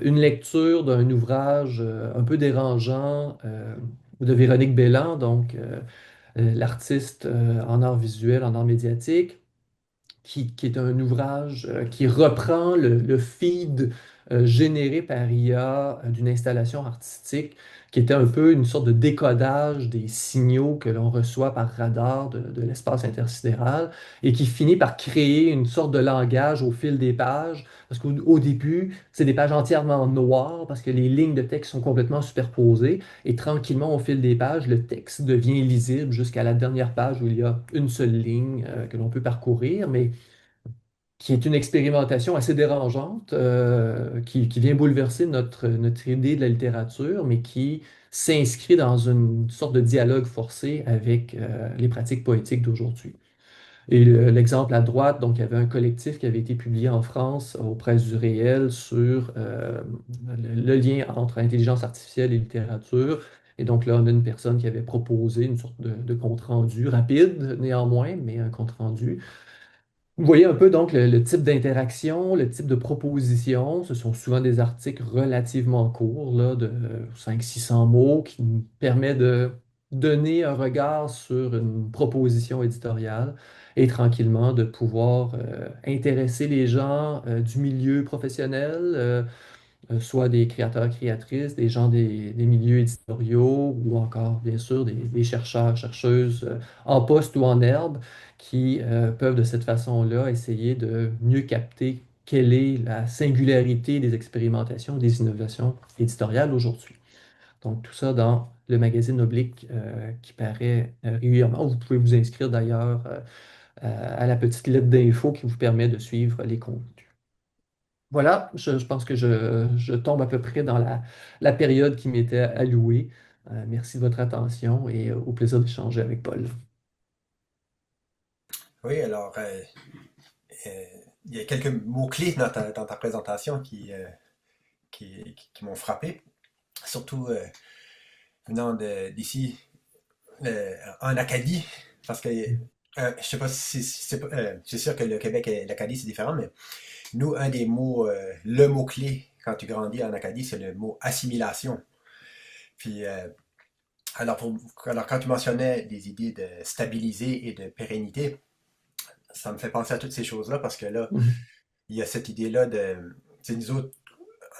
Une lecture d'un ouvrage un peu dérangeant de Véronique Bélan, donc l'artiste en art visuel, en art médiatique, qui est un ouvrage qui reprend le feed généré par IA d'une installation artistique qui était un peu une sorte de décodage des signaux que l'on reçoit par radar de l'espace intersidéral et qui finit par créer une sorte de langage au fil des pages. Parce qu'au début, c'est des pages entièrement noires parce que les lignes de texte sont complètement superposées et tranquillement, au fil des pages, le texte devient lisible jusqu'à la dernière page où il y a une seule ligne que l'on peut parcourir. Mais qui est une expérimentation assez dérangeante, qui vient bouleverser notre idée de la littérature, mais qui s'inscrit dans une sorte de dialogue forcé avec les pratiques poétiques d'aujourd'hui. Et l'exemple à droite, donc il y avait un collectif qui avait été publié en France aux Presses du Réel sur le lien entre intelligence artificielle et littérature. Et donc là, on a une personne qui avait proposé une sorte de compte-rendu rapide, néanmoins, mais un compte-rendu vous voyez un peu donc le type d'interaction, le type de proposition. Ce sont souvent des articles relativement courts, là, de 500-600 mots, qui nous permet de donner un regard sur une proposition éditoriale et tranquillement de pouvoir intéresser les gens du milieu professionnel, soit des créateurs, créatrices, des gens des milieux éditoriaux ou encore, bien sûr, des chercheurs, chercheuses en poste ou en herbe qui peuvent de cette façon-là essayer de mieux capter quelle est la singularité des expérimentations, des innovations éditoriales aujourd'hui. Donc, tout ça dans le magazine Oblique qui paraît régulièrement. Vous pouvez vous inscrire d'ailleurs à la petite lettre d'info qui vous permet de suivre les contenus. Voilà, je pense que je tombe à peu près dans la période qui m'était allouée. Merci de votre attention et au plaisir d'échanger avec Paul. Oui, alors, euh, il y a quelques mots-clés dans ta présentation qui m'ont frappé, surtout venant d'ici, en Acadie, parce que je sais pas si c'est sûr que le Québec et l'Acadie c'est différent, mais nous, un des mots, le mot-clé quand tu grandis en Acadie, c'est le mot assimilation. Puis, alors, alors, quand tu mentionnais des idées de stabiliser et de pérennité, ça me fait penser à toutes ces choses-là parce que là, Mhm. il y a cette idée-là de. C'est nous autres,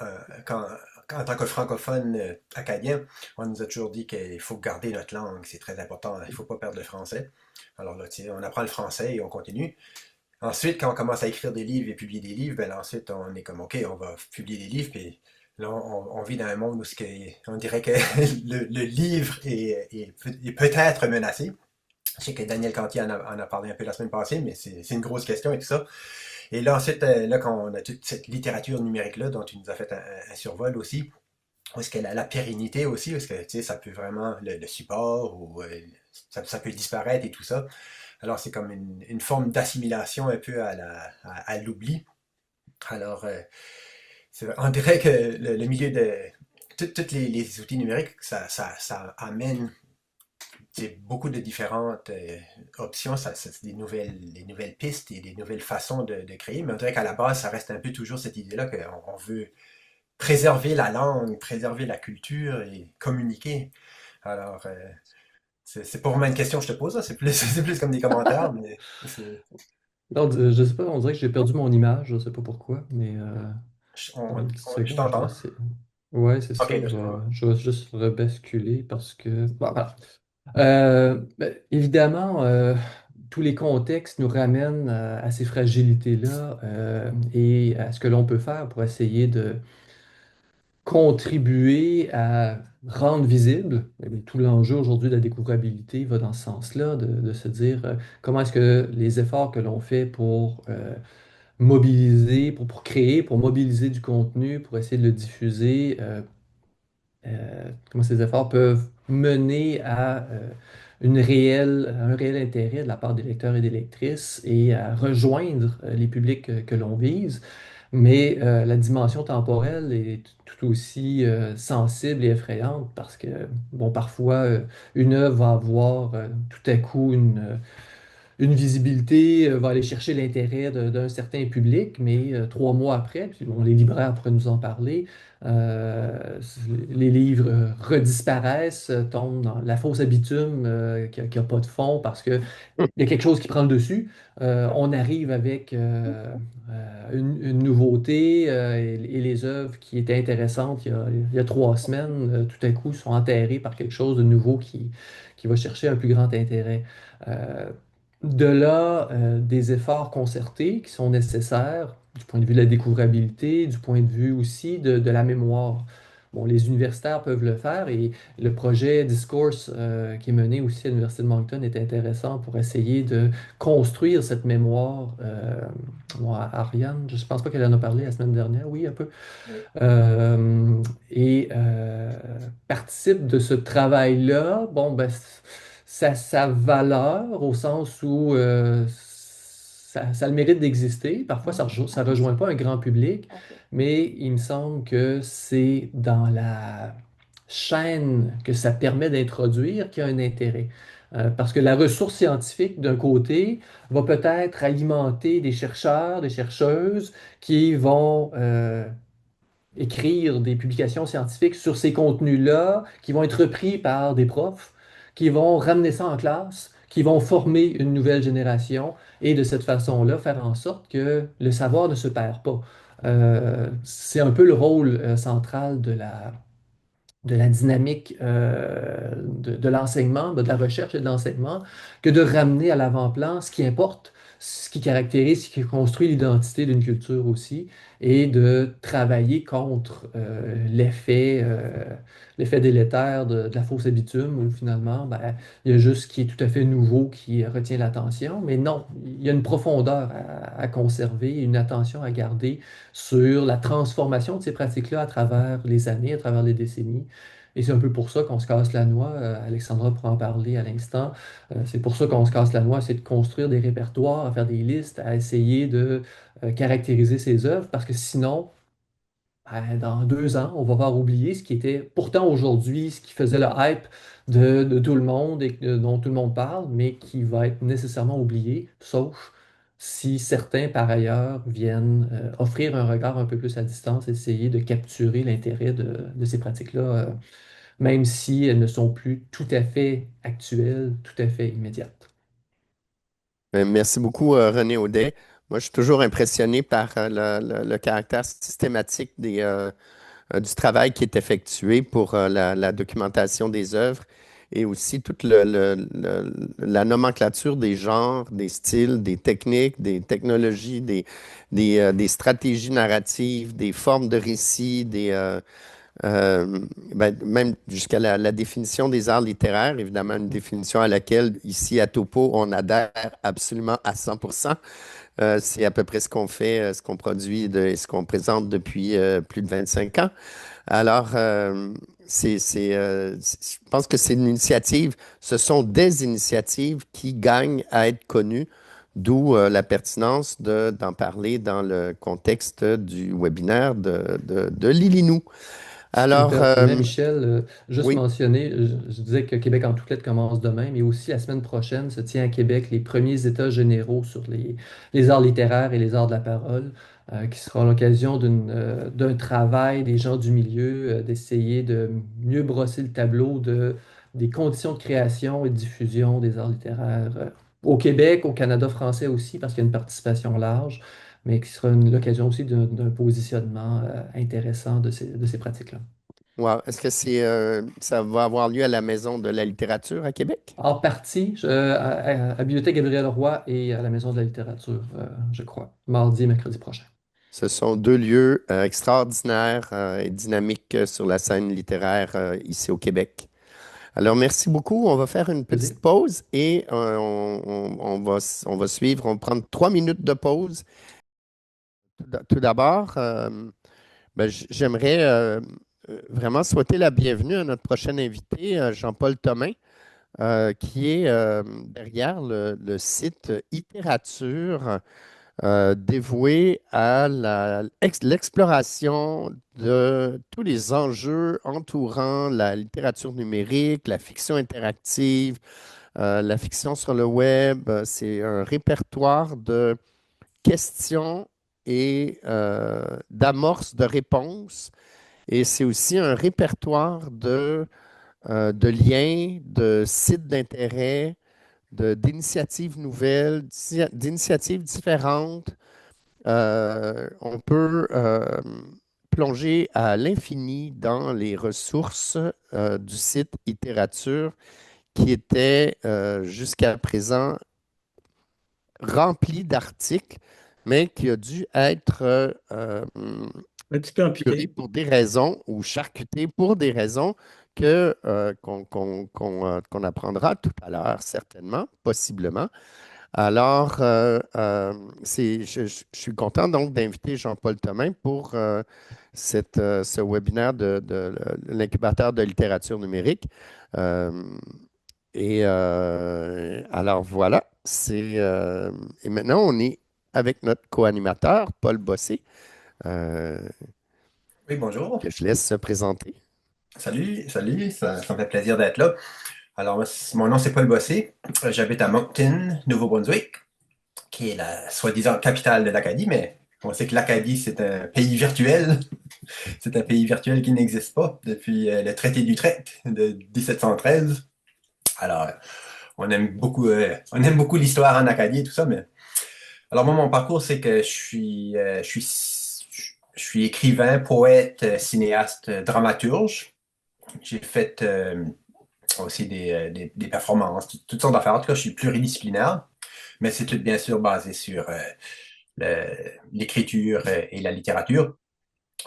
euh, quand, en tant que francophones acadiens, on nous a toujours dit qu'il faut garder notre langue, c'est très important, il ne faut pas perdre le français. Alors là, tu sais, on apprend le français et on continue. Ensuite, quand on commence à écrire des livres et publier des livres, ben là, ensuite, on est comme, OK, on va publier des livres, puis là, on vit dans un monde où on dirait que le livre est peut-être menacé. Je sais que Daniel Cantier en a parlé un peu la semaine passée, mais c'est une grosse question et tout ça. Et là, ensuite, là, quand on a toute cette littérature numérique-là, dont tu nous as fait un survol aussi, où est-ce qu'elle a la pérennité aussi, est-ce que, tu sais, ça peut vraiment, le support, ou ça peut disparaître et tout ça. Alors, c'est comme une forme d'assimilation un peu à l'oubli. Alors, on dirait que le milieu de tous les outils numériques, ça amène beaucoup de différentes options, c'est des nouvelles pistes et des nouvelles façons de créer, mais on dirait qu'à la base, ça reste un peu toujours cette idée-là qu'on veut préserver la langue, préserver la culture et communiquer. Alors, c'est pas vraiment une question que je te pose, là, c'est plus, c'est plus comme des commentaires, mais Non, je sais pas, on dirait que j'ai perdu mon image, je sais pas pourquoi, mais une petite je seconde, je vais t'entends. essayer. Ouais, c'est Ok, ça, là, je vais juste rebasculer parce que. Bon, voilà. Ben, évidemment, tous les contextes nous ramènent à ces fragilités-là et à ce que l'on peut faire pour essayer de contribuer à rendre visible. Eh bien, tout l'enjeu aujourd'hui de la découvrabilité va dans ce sens-là, de se dire comment est-ce que les efforts que l'on fait pour mobiliser, pour créer, pour mobiliser du contenu, pour essayer de le diffuser, comment ces efforts peuvent mener à un réel intérêt de la part des lecteurs et des lectrices et à rejoindre les publics que l'on vise. Mais la dimension temporelle est tout aussi sensible et effrayante parce que, bon, parfois, une œuvre va avoir tout à coup une visibilité, va aller chercher l'intérêt d'un certain public, mais 3 mois après, puis bon, les libraires pourraient nous en parler, euh, les livres redisparaissent, tombent dans la fausse habitume qui a pas de fond parce que il y a quelque chose qui prend le dessus. On arrive avec une nouveauté et les œuvres qui étaient intéressantes il y a 3 semaines, tout à coup, sont enterrées par quelque chose de nouveau qui va chercher un plus grand intérêt. Euh, de là, des efforts concertés qui sont nécessaires du point de vue de la découvrabilité, du point de vue aussi de la mémoire. Bon, les universitaires peuvent le faire et le projet Discourse qui est mené aussi à l'Université de Moncton est intéressant pour essayer de construire cette mémoire. Bon, Ariane, je ne pense pas qu'elle en a parlé la semaine dernière, oui, un peu. oui. Et participe de ce travail-là, bon, ben, sa valeur au sens où ça a le mérite d'exister. Parfois, ça rejoint pas un grand public, mais il me semble que c'est dans la chaîne que ça permet d'introduire qu'il y a un intérêt. Parce que la ressource scientifique, d'un côté, va peut-être alimenter des chercheurs, des chercheuses qui vont écrire des publications scientifiques sur ces contenus-là, qui vont être repris par des profs, qui vont ramener ça en classe, qui vont former une nouvelle génération et de cette façon-là faire en sorte que le savoir ne se perd pas. C'est un peu le rôle central de la dynamique de l'enseignement, de la recherche et de l'enseignement, que de ramener à l'avant-plan ce qui importe, ce qui caractérise, ce qui construit l'identité d'une culture aussi, et de travailler contre l'effet délétère de la fausse habitude, où finalement, ben, il y a juste ce qui est tout à fait nouveau qui retient l'attention, mais non, il y a une profondeur à conserver, une attention à garder sur la transformation de ces pratiques-là à travers les années, à travers les décennies. Et c'est un peu pour ça qu'on se casse la noix. Alexandra pourra en parler à l'instant. C'est pour ça qu'on se casse la noix, c'est de construire des répertoires, à faire des listes, à essayer de caractériser ces œuvres, parce que sinon, ben, dans 2 ans, on va avoir oublié ce qui était pourtant aujourd'hui, ce qui faisait le hype de tout le monde et dont tout le monde parle, mais qui va être nécessairement oublié, sauf si certains, par ailleurs, viennent offrir un regard un peu plus à distance, essayer de capturer l'intérêt de ces pratiques-là, même si elles ne sont plus tout à fait actuelles, tout à fait immédiates. Merci beaucoup, René Audet. Moi, je suis toujours impressionné par le caractère systématique du travail qui est effectué pour la documentation des œuvres et aussi toute la nomenclature des genres, des styles, des techniques, des technologies, des stratégies narratives, des formes de récit, euh, même jusqu'à la définition des arts littéraires, évidemment, une définition à laquelle, ici à Topo, on adhère absolument à 100%. C'est à peu près ce qu'on fait, ce qu'on produit et ce qu'on présente depuis plus de 25 ans. Alors, je pense que c'est une initiative, ce sont des initiatives qui gagnent à être connues, d'où la pertinence d'en parler dans le contexte du webinaire de Lilinou. Si tu me Alors, permets, Michel, juste oui, mentionner, je disais que Québec en toutes lettres commence demain, mais aussi la semaine prochaine se tient à Québec les premiers états généraux sur les arts littéraires et les arts de la parole, qui sera l'occasion d'un travail des gens du milieu, d'essayer de mieux brosser le tableau des conditions de création et de diffusion des arts littéraires au Québec, au Canada français aussi, parce qu'il y a une participation large, mais qui sera l'occasion aussi d'un positionnement intéressant de ces pratiques-là. wow. Est-ce que ça va avoir lieu à la Maison de la littérature à Québec? En partie, à Bibliothèque Gabriel Roy et à la Maison de la littérature, je crois, mardi et mercredi prochain. Ce sont deux lieux extraordinaires et dynamiques sur la scène littéraire ici au Québec. Alors, merci beaucoup. On va faire une petite Vas-y. pause et on va suivre. On va prendre 3 minutes de pause. Tout d'abord, ben, j'aimerais vraiment souhaiter la bienvenue à notre prochain invité, Jean-Paul Thomain, qui est derrière le site Itérature, dévoué à l'exploration de tous les enjeux entourant la littérature numérique, la fiction interactive, la fiction sur le web. C'est un répertoire de questions et d'amorces de réponses. Et c'est aussi un répertoire de liens, de sites d'intérêt, d'initiatives nouvelles, d'initiatives différentes. On peut plonger à l'infini dans les ressources du site Itérature qui était jusqu'à présent rempli d'articles, mais qui a dû être Un petit peu purée amputé. pour des raisons ou charcuté pour des raisons qu'on apprendra tout à l'heure, certainement, possiblement. Alors, je suis content donc d'inviter Jean-Paul Thomain pour ce webinaire de l'incubateur de littérature numérique. Euh, alors voilà, et maintenant on est avec notre co-animateur, Paul Bossé, euh, Oui, bonjour. que je laisse se présenter. Salut, salut, ça me fait plaisir d'être là. Alors, moi, mon nom, c'est Paul Bossé. J'habite à Moncton, Nouveau-Brunswick, qui est la soi-disant capitale de l'Acadie, mais on sait que l'Acadie, c'est un pays virtuel. C'est un pays virtuel qui n'existe pas depuis le traité d'Utrecht de 1713. Alors, on aime beaucoup l'histoire en Acadie et tout ça, mais alors moi, mon parcours, c'est que je suis écrivain, poète, cinéaste, dramaturge. J'ai fait aussi des performances, toutes sortes d'affaires. En tout cas, je suis pluridisciplinaire, mais c'est tout bien sûr basé sur l'écriture et la littérature.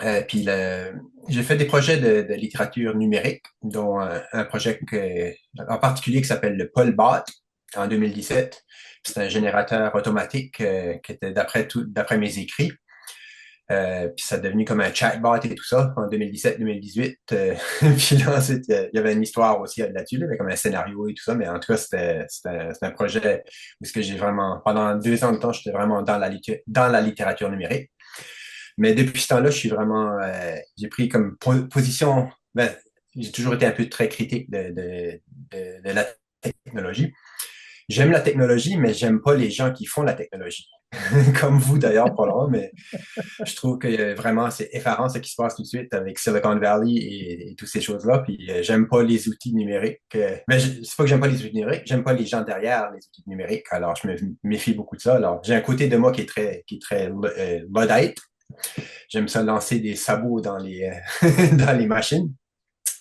J'ai fait des projets de littérature numérique, dont un projet en particulier qui s'appelle le Polbot en 2017. C'est un générateur automatique qui était d'après mes écrits. Puis ça a devenu comme un chatbot et tout ça en 2017-2018. Puis là, ensuite, il y avait une histoire aussi là-dessus, là, comme un scénario et tout ça. Mais en tout cas, c'était un projet où ce que j'ai vraiment, pendant 2 ans de temps, j'étais vraiment dans la littérature numérique. Mais depuis ce temps-là, je suis vraiment, j'ai pris comme position, ben, j'ai toujours été un peu très critique de la technologie. J'aime la technologie, mais j'aime pas les gens qui font la technologie. Comme vous d'ailleurs, probablement, mais je trouve que vraiment c'est effarant ce qui se passe tout de suite avec Silicon Valley et toutes ces choses-là. Puis j'aime pas les outils numériques. Mais c'est pas que j'aime pas les outils numériques, j'aime pas les gens derrière les outils numériques. Alors je me méfie beaucoup de ça. Alors j'ai un côté de moi qui est très luddite. J'aime ça lancer des sabots dans dans les machines.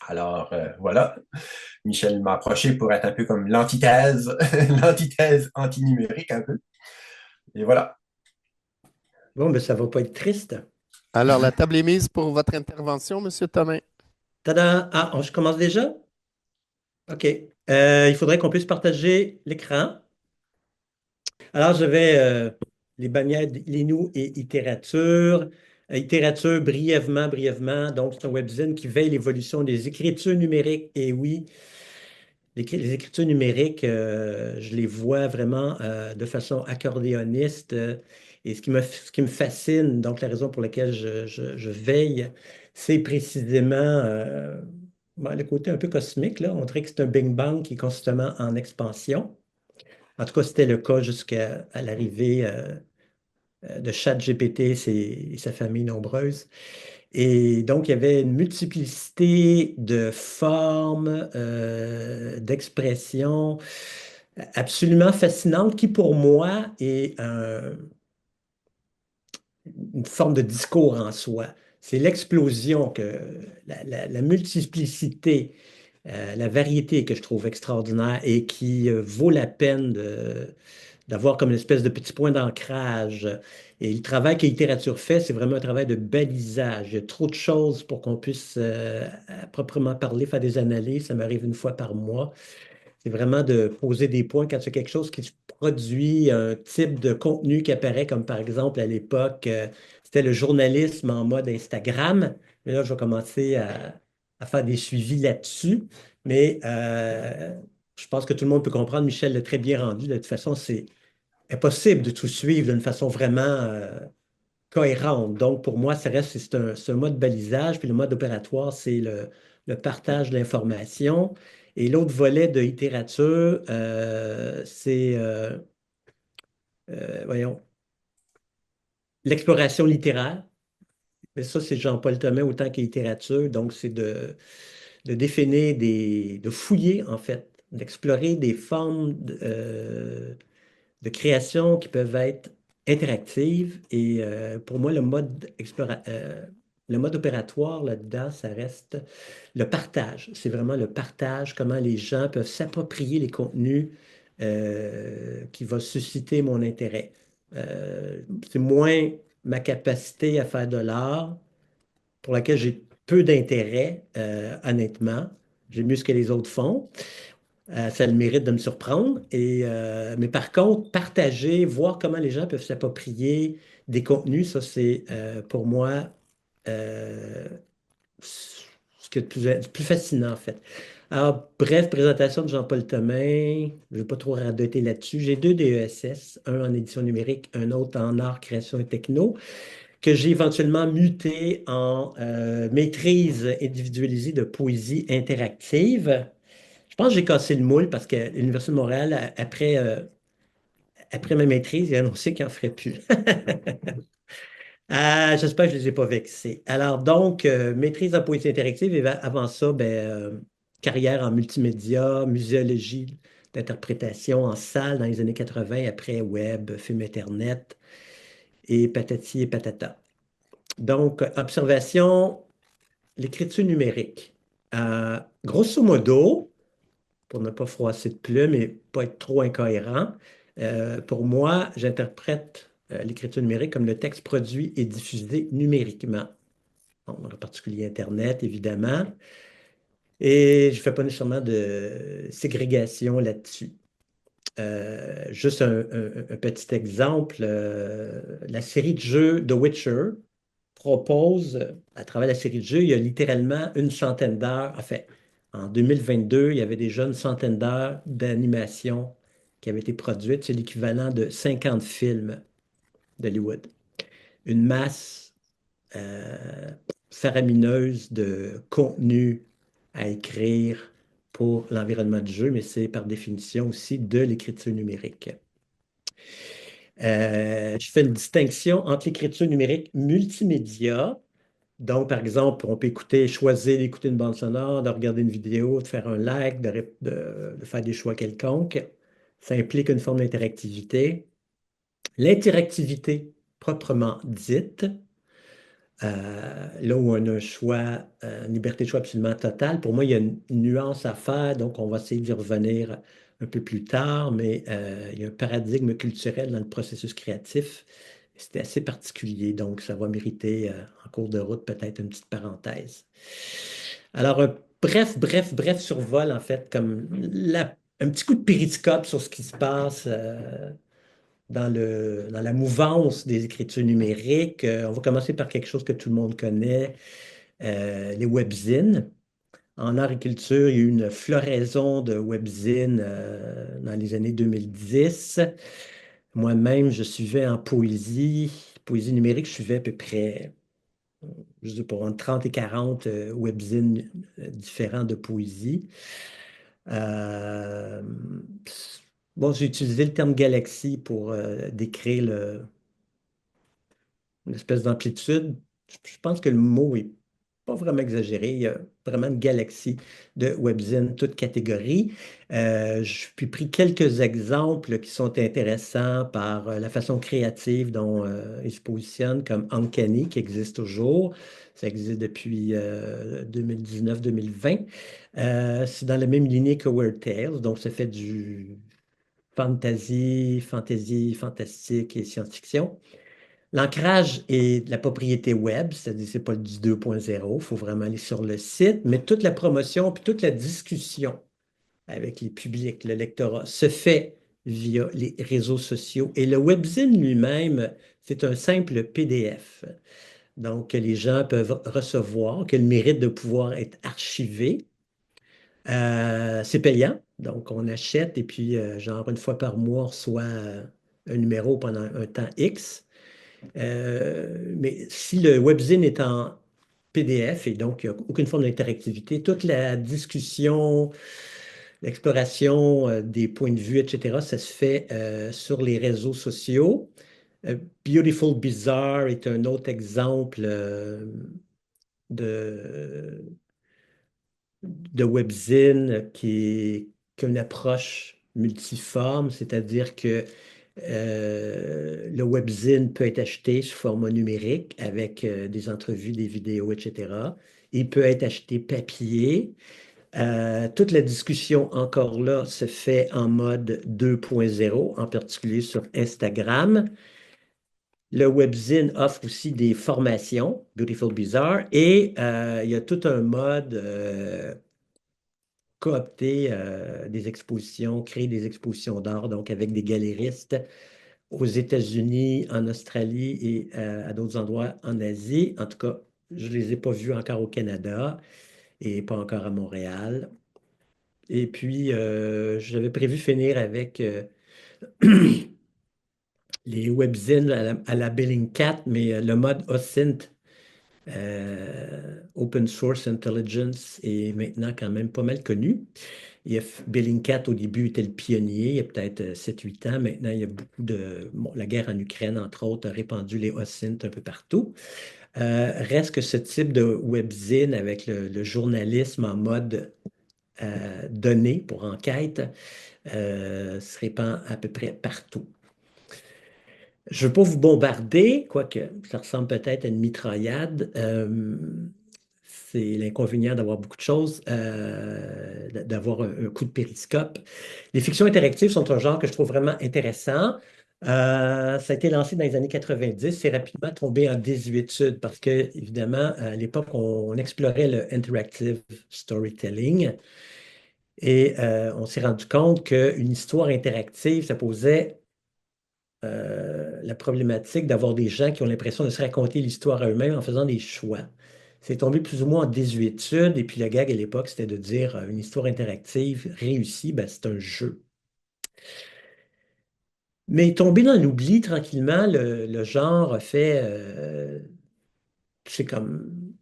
Alors voilà, Michel m'a approché pour être un peu comme l'antithèse, l'antithèse anti-numérique un peu. Et voilà. Bon, ben ça va pas être triste. Alors, la table est mise pour votre intervention, Monsieur Thomain. Tada! Ah, je commence déjà? OK. Il faudrait qu'on puisse partager l'écran. Alors, je vais les bannières Linou et Itérature. Itérature, brièvement. Donc, c'est un webzine qui veille l'évolution des écritures numériques. Et oui, les écritures numériques, je les vois vraiment de façon accordéoniste. Et ce qui me fascine, donc la raison pour laquelle je veille, c'est précisément le côté un peu cosmique, là. On dirait que c'est un Big Bang qui est constamment en expansion. En tout cas, c'était le cas jusqu'à l'arrivée de ChatGPT et sa famille nombreuse. Et donc, il y avait une multiplicité de formes, d'expressions absolument fascinante qui, pour moi, est une forme de discours en soi. C'est l'explosion la multiplicité, la variété que je trouve extraordinaire et qui vaut la peine d'avoir comme une espèce de petit point d'ancrage. Et le travail que littérature fait, c'est vraiment un travail de balisage. Il y a trop de choses pour qu'on puisse, à proprement parler, faire des analyses. Ça m'arrive une fois par mois. C'est vraiment de poser des points quand il y a quelque chose qui produit un type de contenu qui apparaît, comme par exemple à l'époque, c'était le journalisme en mode Instagram. Mais là, je vais commencer à faire des suivis là-dessus. Mais je pense que tout le monde peut comprendre, Michel l'a très bien rendu. De toute façon, c'est impossible de tout suivre d'une façon vraiment cohérente. Donc, pour moi, c'est un mode balisage. Puis le mode opératoire, c'est le partage de l'information. Et l'autre volet de littérature, c'est, voyons, l'exploration littéraire. Mais ça, c'est Jean-Paul Thomas autant que littérature. Donc, c'est de définir de fouiller, en fait, d'explorer des formes de création qui peuvent être interactives. Et pour moi, le mode opératoire là-dedans, ça reste le partage. C'est vraiment le partage, comment les gens peuvent s'approprier les contenus qui vont susciter mon intérêt. C'est moins ma capacité à faire de l'art, pour laquelle j'ai peu d'intérêt, honnêtement. J'aime mieux ce que les autres font. Ça a le mérite de me surprendre. Mais par contre, partager, voir comment les gens peuvent s'approprier des contenus, ça, c'est pour moi euh, ce qui est le plus fascinant, en fait. Alors, bref, présentation de Jean-Paul Thomas. Je ne vais pas trop radoter là-dessus. J'ai deux DESS, un en édition numérique, un autre en art, création et techno, que j'ai éventuellement muté en maîtrise individualisée de poésie interactive. Je pense que j'ai cassé le moule parce que l'Université de Montréal, après ma maîtrise, il a annoncé qu'il n'en ferait plus. J'espère que je ne les ai pas vexés. Alors donc, maîtrise en poésie interactive et avant ça, carrière en multimédia, muséologie d'interprétation en salle dans les années 80, après web, film Internet et patati et patata. Donc, observation, l'écriture numérique. Grosso modo, pour ne pas froisser de plumes et pas être trop incohérent. Pour moi, j'interprète l'écriture numérique comme le texte produit et diffusé numériquement. Bon, en particulier Internet, évidemment. Et je ne fais pas nécessairement de ségrégation là-dessus. Juste un petit exemple, la série de jeux The Witcher propose, à travers la série de jeux, il y a littéralement une centaine d'heures. Enfin, en 2022, il y avait déjà une centaine d'heures d'animation qui avaient été produites. C'est l'équivalent de 50 films d'Hollywood. Une masse euh, faramineuse de contenu à écrire pour l'environnement du jeu, mais c'est par définition aussi de l'écriture numérique. Je fais une distinction entre l'écriture numérique multimédia. Donc, par exemple, on peut choisir d'écouter une bande sonore, de regarder une vidéo, de faire un like, de faire des choix quelconques. Ça implique une forme d'interactivité. L'interactivité proprement dite, là où on a un choix, une liberté de choix absolument totale, pour moi, il y a une nuance à faire, donc on va essayer d'y revenir un peu plus tard, mais il y a un paradigme culturel dans le processus créatif. C'était assez particulier, donc ça va mériter en cours de route peut-être une petite parenthèse. Alors, un bref survol, en fait, comme un petit coup de périscope sur ce qui se passe dans la mouvance des écritures numériques. On va commencer par quelque chose que tout le monde connaît, les webzines. En agriculture, il y a eu une floraison de webzines dans les années 2010. Moi-même, je suivais en poésie numérique, je suivais à peu près je sais pas, entre 30 et 40 webzines différents de poésie. Euh, bon, j'ai utilisé le terme galaxie pour décrire une espèce d'amplitude. Je pense que le mot est pas vraiment exagéré. Il y a vraiment une galaxie de webzines, toutes catégories. Je puis pris quelques exemples qui sont intéressants par la façon créative dont ils se positionnent, comme Uncanny, qui existe toujours. Ça existe depuis 2019-2020. C'est dans la même lignée que Weird Tales, donc ça fait du fantastique et science-fiction. L'ancrage est de la propriété web, c'est-à-dire c'est pas du 2.0, il faut vraiment aller sur le site, mais toute la promotion puis toute la discussion avec les publics, le lectorat, se fait via les réseaux sociaux. Et le webzine lui-même, c'est un simple PDF. Donc, que les gens peuvent recevoir, que le mérite de pouvoir être archivé. C'est payant, donc on achète et puis, genre, une fois par mois, on reçoit un numéro pendant un temps X. Mais si le webzine est en PDF et donc il n'y a aucune forme d'interactivité, toute la discussion, l'exploration des points de vue, etc., ça se fait sur les réseaux sociaux. Beautiful Bizarre est un autre exemple de, de webzine qui a une approche multiforme, c'est-à-dire que le webzine peut être acheté sous format numérique avec des entrevues, des vidéos, etc. Il peut être acheté papier. Toute la discussion encore là se fait en mode 2.0, en particulier sur Instagram. Le webzine offre aussi des formations, Beautiful Bizarre, et il y a tout un mode coopter des expositions, créer des expositions d'art, donc avec des galéristes aux États-Unis, en Australie et à d'autres endroits en Asie. En tout cas, je ne les ai pas vus encore au Canada et pas encore à Montréal. Et puis, j'avais prévu finir avec les webzines à la Bellingcat, mais le mode OSINT, Open Source Intelligence, est maintenant quand même pas mal connu. Bellingcat, au début, était le pionnier, il y a peut-être 7-8 ans. Maintenant, il y a beaucoup de... Bon, la guerre en Ukraine, entre autres, a répandu les OSINT un peu partout. Reste que ce type de webzine avec le journalisme en mode donné pour enquête se répand à peu près partout. Je ne veux pas vous bombarder, quoique ça ressemble peut-être à une mitraillade. C'est l'inconvénient d'avoir beaucoup de choses, d'avoir un coup de périscope. Les fictions interactives sont un genre que je trouve vraiment intéressant. Ça a été lancé dans les années 90. C'est rapidement tombé en désuétude parce que, évidemment, à l'époque, on explorait le interactive storytelling et on s'est rendu compte qu'une histoire interactive, ça posait la problématique d'avoir des gens qui ont l'impression de se raconter l'histoire à eux-mêmes en faisant des choix. C'est tombé plus ou moins en désuétude, et puis le gag à l'époque, c'était de dire une histoire interactive réussie, ben, c'est un jeu. Mais tombé dans l'oubli tranquillement, le genre a fait, c'est comme,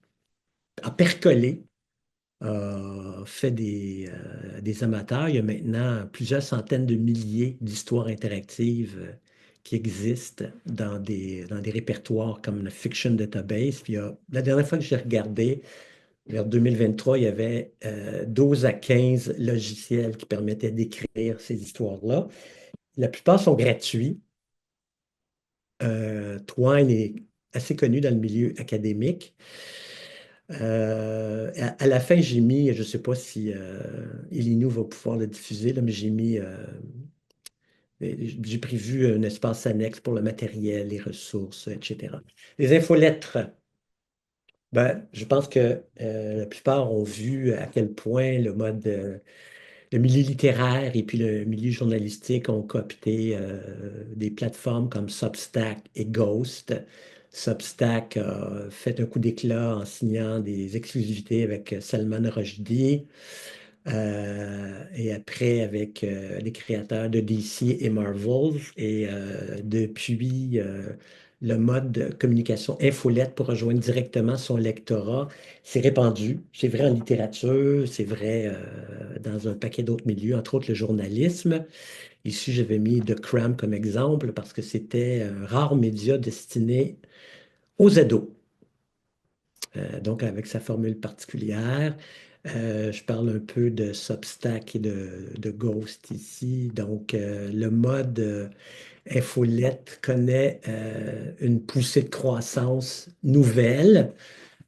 a percolé, a fait des amateurs. Il y a maintenant plusieurs centaines de milliers d'histoires interactives qui existent dans des répertoires comme le Fiction Database. Puis la dernière fois que j'ai regardé, vers 2023, il y avait 12 à 15 logiciels qui permettaient d'écrire ces histoires-là. La plupart sont gratuits. Twine est assez connu dans le milieu académique. À la fin, j'ai mis, je ne sais pas si Ilinou va pouvoir le diffuser, là, mais j'ai prévu un espace annexe pour le matériel, les ressources, etc. Les infolettres, ben, je pense que la plupart ont vu à quel point le milieu littéraire et puis le milieu journalistique ont coopté des plateformes comme Substack et Ghost. Substack a fait un coup d'éclat en signant des exclusivités avec Salman Rushdie et après avec les créateurs de DC et Marvel. Et depuis le mode de communication infolette pour rejoindre directement son lectorat. C'est répandu. C'est vrai en littérature, c'est vrai dans un paquet d'autres milieux, entre autres le journalisme. Ici, j'avais mis The Cram comme exemple parce que c'était un rare média destiné aux ados. Donc, avec sa formule particulière. Je parle un peu de Substack et de Ghost ici. Donc, le mode infolette connaît une poussée de croissance nouvelle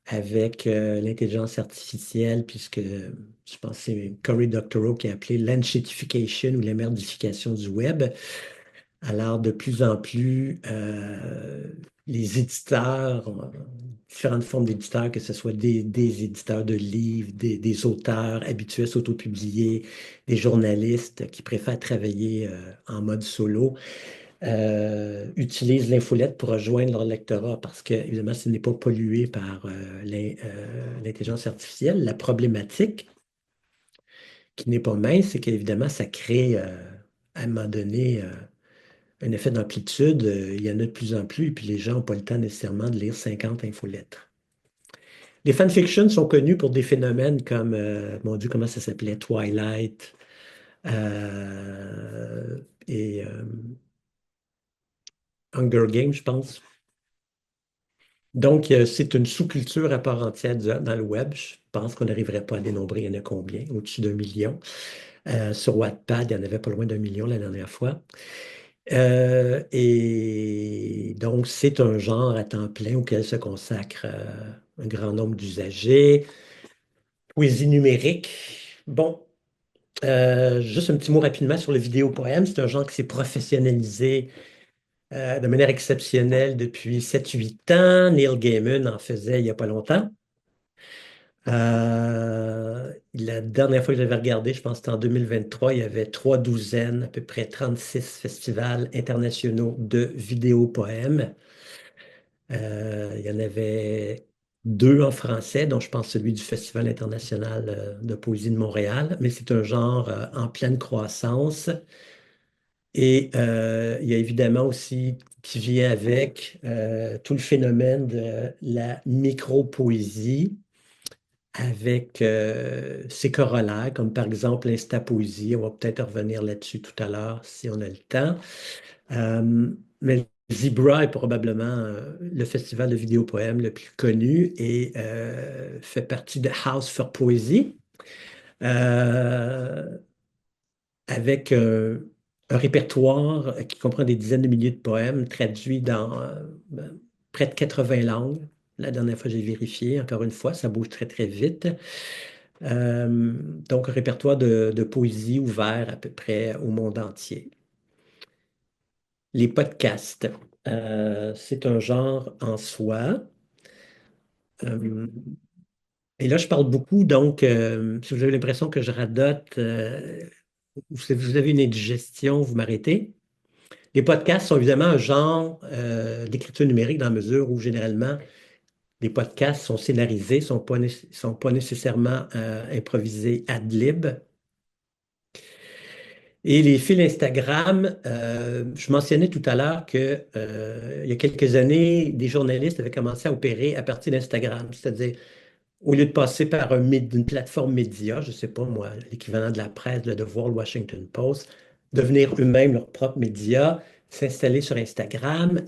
avec l'intelligence artificielle, puisque je pense que c'est Cory Doctorow qui a appelé l'enshittification ou l'émerdification du web. Alors, de plus en plus, les éditeurs, différentes formes d'éditeurs, que ce soit des éditeurs de livres, des auteurs habitués à s'autopublier, des journalistes qui préfèrent travailler en mode solo, utilisent l'infolette pour rejoindre leur lectorat parce que, évidemment, ce n'est pas pollué par l'intelligence artificielle. La problématique, qui n'est pas mince, c'est qu'évidemment, ça crée à un moment donné un effet d'amplitude. Il y en a de plus en plus, et puis les gens n'ont pas le temps nécessairement de lire 50 infolettres. Les fanfictions sont connus pour des phénomènes comme, mon Dieu, comment ça s'appelait? Twilight et Hunger Games, je pense. Donc, c'est une sous-culture à part entière dans le web. Je pense qu'on n'arriverait pas à dénombrer, il y en a combien? Au-dessus d'1 million. Sur Wattpad, il y en avait pas loin d'1 million la dernière fois. Et donc, c'est un genre à temps plein auquel se consacre un grand nombre d'usagers. Poésie numérique. Bon, juste un petit mot rapidement sur le vidéo-poème. C'est un genre qui s'est professionnalisé de manière exceptionnelle depuis 7-8 ans. Neil Gaiman en faisait il n'y a pas longtemps. La dernière fois que j'avais regardé, je pense que c'était en 2023, il y avait 3 douzaines, à peu près 36 festivals internationaux de vidéo-poèmes. Il y en avait 2 en français, dont je pense celui du Festival international de poésie de Montréal, mais c'est un genre en pleine croissance. Et il y a évidemment aussi qui vient avec tout le phénomène de la micro-poésie avec ses corollaires, comme par exemple l'instapoésie. On va peut-être revenir là-dessus tout à l'heure si on a le temps. Mais Zebra est probablement le festival de vidéopoèmes le plus connu et fait partie de House for Poesy, euh, avec un répertoire qui comprend des dizaines de milliers de poèmes traduits dans près de 80 langues. La dernière fois, j'ai vérifié, encore une fois, ça bouge très, très vite. Donc, un répertoire de poésie ouvert à peu près au monde entier. Les podcasts, c'est un genre en soi. Euh, et là, je parle beaucoup, donc, si vous avez l'impression que je radote, vous avez une indigestion, vous m'arrêtez. Les podcasts sont évidemment un genre d'écriture numérique dans la mesure où, généralement, les podcasts sont scénarisés, sont pas nécessairement improvisés ad lib. Et les fils Instagram, je mentionnais tout à l'heure que il y a quelques années, des journalistes avaient commencé à opérer à partir d'Instagram, c'est-à-dire au lieu de passer par une plateforme média, je ne sais pas moi, l'équivalent de la presse, le Devoir, le Washington Post, devenir eux-mêmes leur propre média, s'installer sur Instagram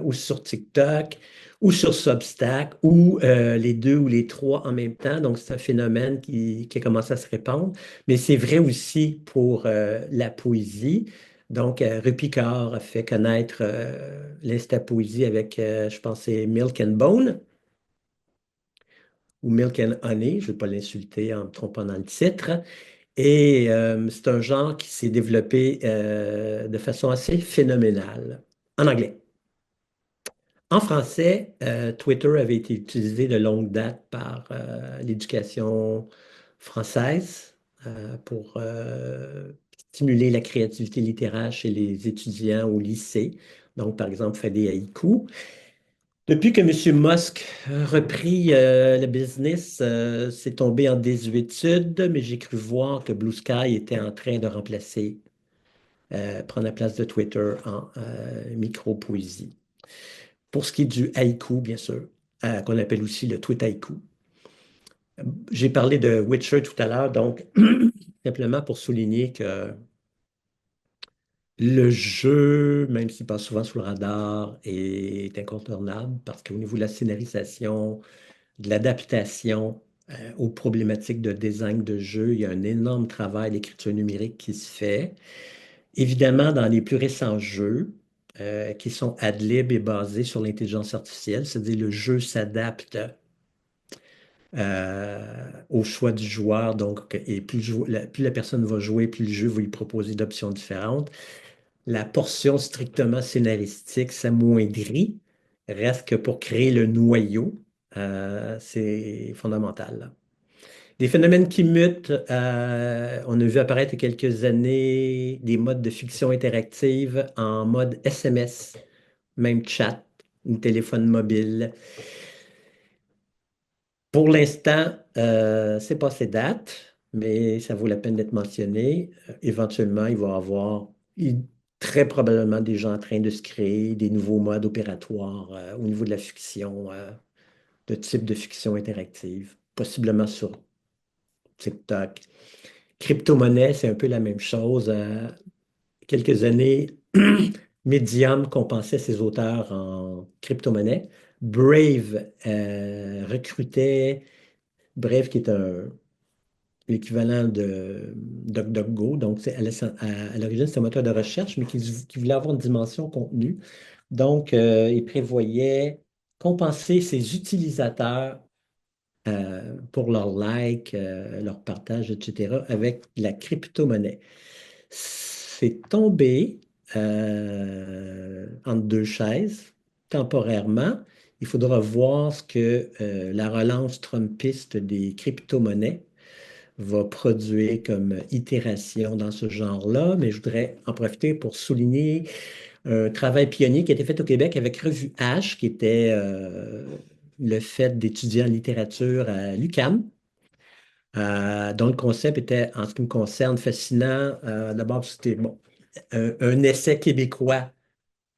ou sur TikTok ou sur Substack ou les deux ou les trois en même temps. Donc, c'est un phénomène qui a commencé à se répandre. Mais c'est vrai aussi pour la poésie. Donc, Rupicard a fait connaître l'insta-poésie avec, je pense, c'est Milk and Bone ou Milk and Honey, je ne vais pas l'insulter en me trompant dans le titre. Et c'est un genre qui s'est développé de façon assez phénoménale en anglais. En français, Twitter avait été utilisé de longue date par l'éducation française pour stimuler la créativité littéraire chez les étudiants au lycée. Donc, par exemple, faire des haïkus. Depuis que M. Musk a repris le business, c'est tombé en désuétude, mais j'ai cru voir que Blue Sky était en train de prendre la place de Twitter en micro-poésie. Pour ce qui est du haïku, bien sûr, qu'on appelle aussi le tweet haïku. J'ai parlé de Witcher tout à l'heure, donc simplement pour souligner que le jeu, même s'il passe souvent sous le radar, est incontournable parce qu'au niveau de la scénarisation, de l'adaptation aux problématiques de design de jeu, il y a un énorme travail d'écriture numérique qui se fait. Évidemment, dans les plus récents jeux, qui sont ad lib et basés sur l'intelligence artificielle, c'est-à-dire le jeu s'adapte au choix du joueur. Donc, et plus la personne va jouer, plus le jeu va lui proposer d'options différentes. La portion strictement scénaristique s'amoindrit. Reste que pour créer le noyau, c'est fondamental, là. Des phénomènes qui mutent, on a vu apparaître il y a quelques années des modes de fiction interactive en mode SMS, même chat ou téléphone mobile. Pour l'instant, c'est passé date, mais ça vaut la peine d'être mentionné. Éventuellement, il va y avoir très probablement des gens en train de se créer des nouveaux modes opératoires au niveau de la fiction, de type de fiction interactive, possiblement sur TikTok. Crypto-monnaie, c'est un peu la même chose. Quelques années, Medium compensait ses auteurs en crypto-monnaie. Brave recrutait, Brave qui est l'équivalent de DuckDuckGo, donc à l'origine c'est un moteur de recherche, mais qui voulait avoir une dimension contenu. Donc, il prévoyait compenser ses utilisateurs pour leurs likes, leurs partages, etc., avec la crypto-monnaie. C'est tombé entre deux chaises temporairement. Il faudra voir ce que la relance trumpiste des crypto-monnaies va produire comme itération dans ce genre-là, mais je voudrais en profiter pour souligner un travail pionnier qui a été fait au Québec avec Revue H, qui était le fait d'étudier en littérature à l'UQAM, dont le concept était, en ce qui me concerne, fascinant. D'abord, c'était bon, un essai québécois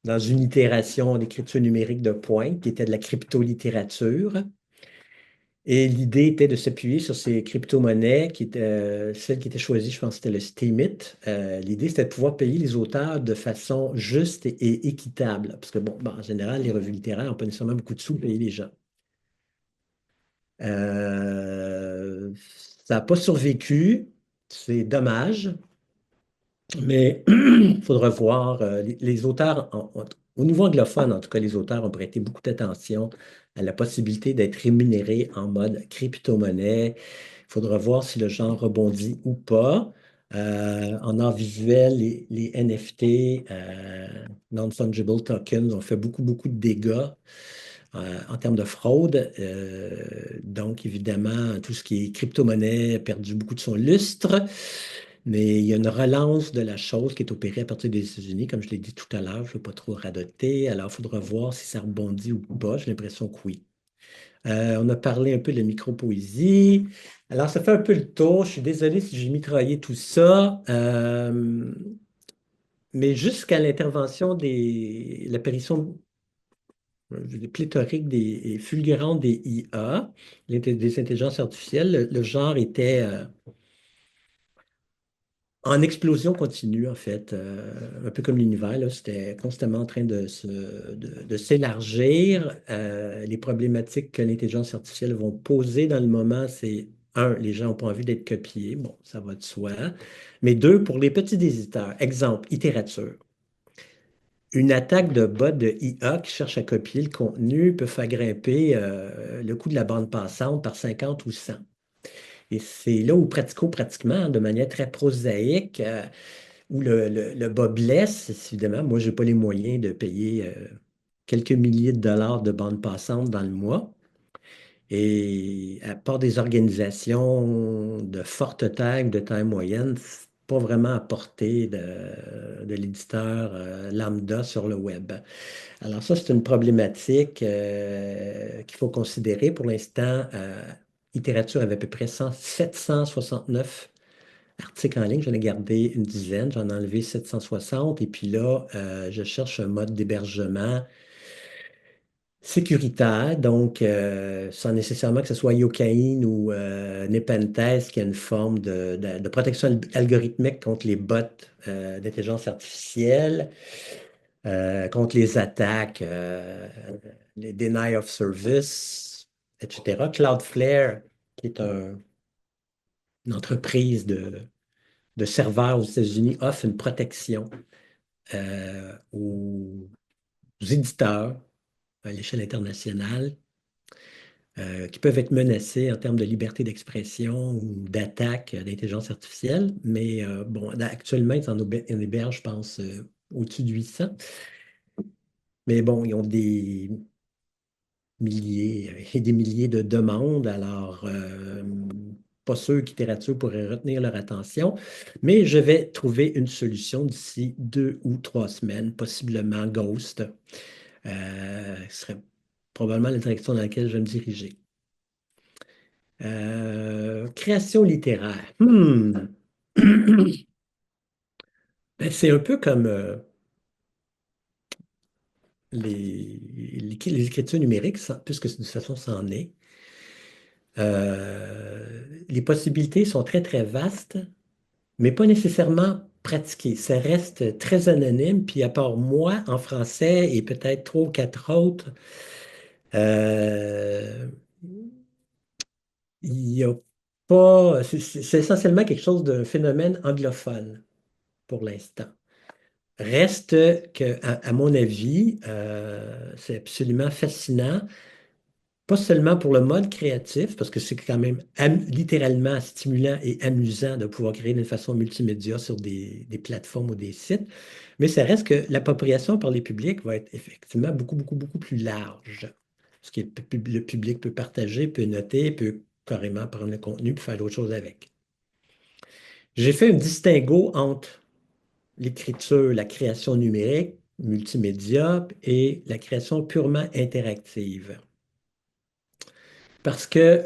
dans une itération d'écriture numérique de pointe, qui était de la crypto-littérature. Et l'idée était de s'appuyer sur ces crypto-monnaies, celle qui était choisie, je pense que c'était le Steemit. L'idée, c'était de pouvoir payer les auteurs de façon juste et équitable. Parce que, bon, en général, les revues littéraires n'ont pas nécessairement beaucoup de sous pour payer les gens. Euh, Ça n'a pas survécu, c'est dommage, mais il faudra voir. Les auteurs, au niveau anglophone, en tout cas, les auteurs ont prêté beaucoup d'attention à la possibilité d'être rémunérés en mode crypto-monnaie. Il faudra voir si le genre rebondit ou pas. En art visuel, les NFT, Non-Fungible Tokens, ont fait beaucoup, beaucoup de dégâts en termes de fraude. Donc, évidemment, tout ce qui est crypto-monnaie a perdu beaucoup de son lustre. Mais il y a une relance de la chose qui est opérée à partir des États-Unis, comme je l'ai dit tout à l'heure, je ne veux pas trop radoter. Alors, il faudra voir si ça rebondit ou pas. J'ai l'impression que oui. On a parlé un peu de la micro-poésie. Alors, ça fait un peu le tour. Je suis désolé si j'ai mitraillé tout ça. Mais jusqu'à l'intervention l'apparition pléthorique et fulgurante des IA, des intelligences artificielles, le genre était en explosion continue, en fait, un peu comme l'univers, là, c'était constamment en train de s'élargir. Les problématiques que l'intelligence artificielle vont poser dans le moment, c'est, un, les gens n'ont pas envie d'être copiés, bon, ça va de soi. Mais deux, pour les petits éditeurs, exemple, littérature. Une attaque de bot de IA qui cherche à copier le contenu peut faire grimper le coût de la bande passante par 50 ou 100. Et c'est là où pratiquement, de manière très prosaïque, où le bas blesse, évidemment. Moi, je n'ai pas les moyens de payer quelques milliers de dollars de bande passante dans le mois. Et à part des organisations de forte taille, de taille moyenne, c'est pas vraiment à portée de l'éditeur lambda sur le web. Alors ça, c'est une problématique qu'il faut considérer. Pour l'instant, Littérature avait à peu près 769 articles en ligne. J'en ai gardé une dizaine, j'en ai enlevé 760. Et puis là, je cherche un mode d'hébergement sécuritaire, donc sans nécessairement que ce soit Yokain ou Nepenthes, qui a une forme de protection algorithmique contre les bots d'intelligence artificielle, contre les attaques, les deny of service, etc. Cloudflare, qui est une entreprise de serveurs aux États-Unis, offre une protection aux éditeurs à l'échelle internationale qui peuvent être menacés en termes de liberté d'expression ou d'attaque d'intelligence artificielle. Mais bon, actuellement, ils en hébergent, je pense, au-dessus de 800. Mais bon, ils ont des milliers et des milliers de demandes. Alors, pas sûr qu'Iterature pourrait retenir leur attention. Mais je vais trouver une solution d'ici 2 ou 3 semaines, possiblement Ghost. Ce serait probablement la direction dans laquelle je vais me diriger. Création littéraire. Ben, c'est un peu comme les écritures numériques, puisque de toute façon, ça en est. Les possibilités sont très, très vastes, mais pas nécessairement pratiquées. Ça reste très anonyme, puis à part moi, en français, et peut-être 3 ou 4 autres, euh, il n'y a pas. C'est essentiellement quelque chose d'un phénomène anglophone pour l'instant. Reste que, à mon avis, c'est absolument fascinant, pas seulement pour le mode créatif, parce que c'est quand même littéralement stimulant et amusant de pouvoir créer d'une façon multimédia sur des plateformes ou des sites, mais ça reste que l'appropriation par les publics va être effectivement beaucoup, beaucoup, beaucoup plus large. Ce que le public peut partager, peut noter, peut carrément prendre le contenu et faire d'autres choses avec. J'ai fait un distinguo entre l'écriture, la création numérique, multimédia et la création purement interactive. Parce que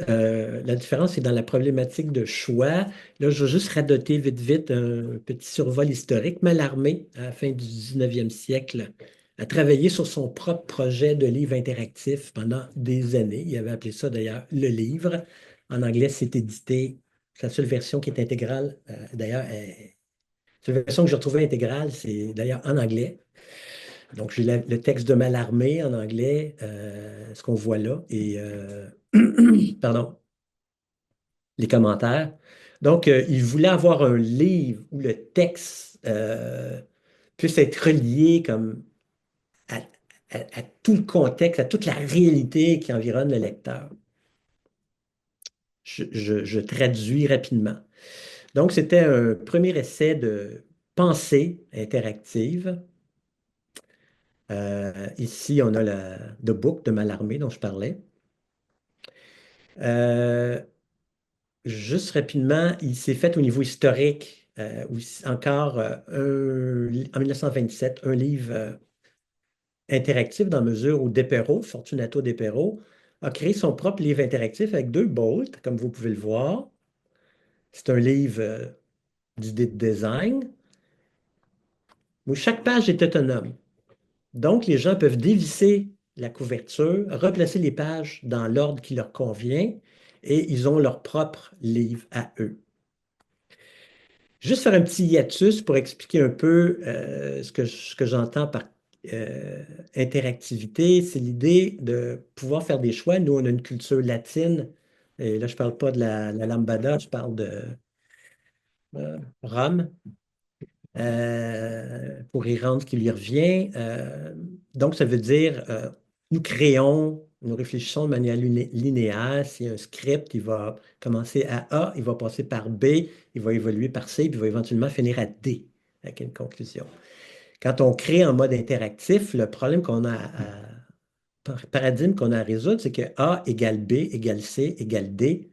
la différence est dans la problématique de choix. Là, je vais juste radoter vite, vite un petit survol historique. Mallarmé, à la fin du 19e siècle, a travaillé sur son propre projet de livre interactif pendant des années. Il avait appelé ça d'ailleurs le livre. En anglais, c'est édité. C'est la seule version qui est intégrale. D'ailleurs, la version que j'ai retrouvée intégrale, c'est d'ailleurs en anglais. Donc, j'ai le texte de Mallarmé en anglais, ce qu'on voit là, et pardon, les commentaires. Donc, il voulait avoir un livre où le texte puisse être relié comme à, à tout le contexte, à toute la réalité qui environne le lecteur. Je traduis rapidement. Donc, c'était un premier essai de pensée interactive. Ici, on a The Book de Mallarmé dont je parlais. Juste rapidement, il s'est fait au niveau historique, encore en 1927, un livre interactif dans la mesure où Depero, Fortunato Depero, a créé son propre livre interactif avec 2 bolts, comme vous pouvez le voir. C'est un livre d'idée de design où chaque page est autonome. Donc, les gens peuvent dévisser la couverture, replacer les pages dans l'ordre qui leur convient et ils ont leur propre livre à eux. Juste faire un petit hiatus pour expliquer un peu ce que j'entends par interactivité. C'est l'idée de pouvoir faire des choix. Nous, on a une culture latine. Et là, je ne parle pas de la lambada, je parle de Rome. Pour y rendre ce qui lui revient. Donc, ça veut dire, nous créons, nous réfléchissons de manière linéaire. S'il y a un script, il va commencer à A, il va passer par B, il va évoluer par C, puis il va éventuellement finir à D, avec une conclusion. Quand on crée en mode interactif, le problème qu'on a paradigme qu'on a à résoudre, c'est que A égale B égale C égale D.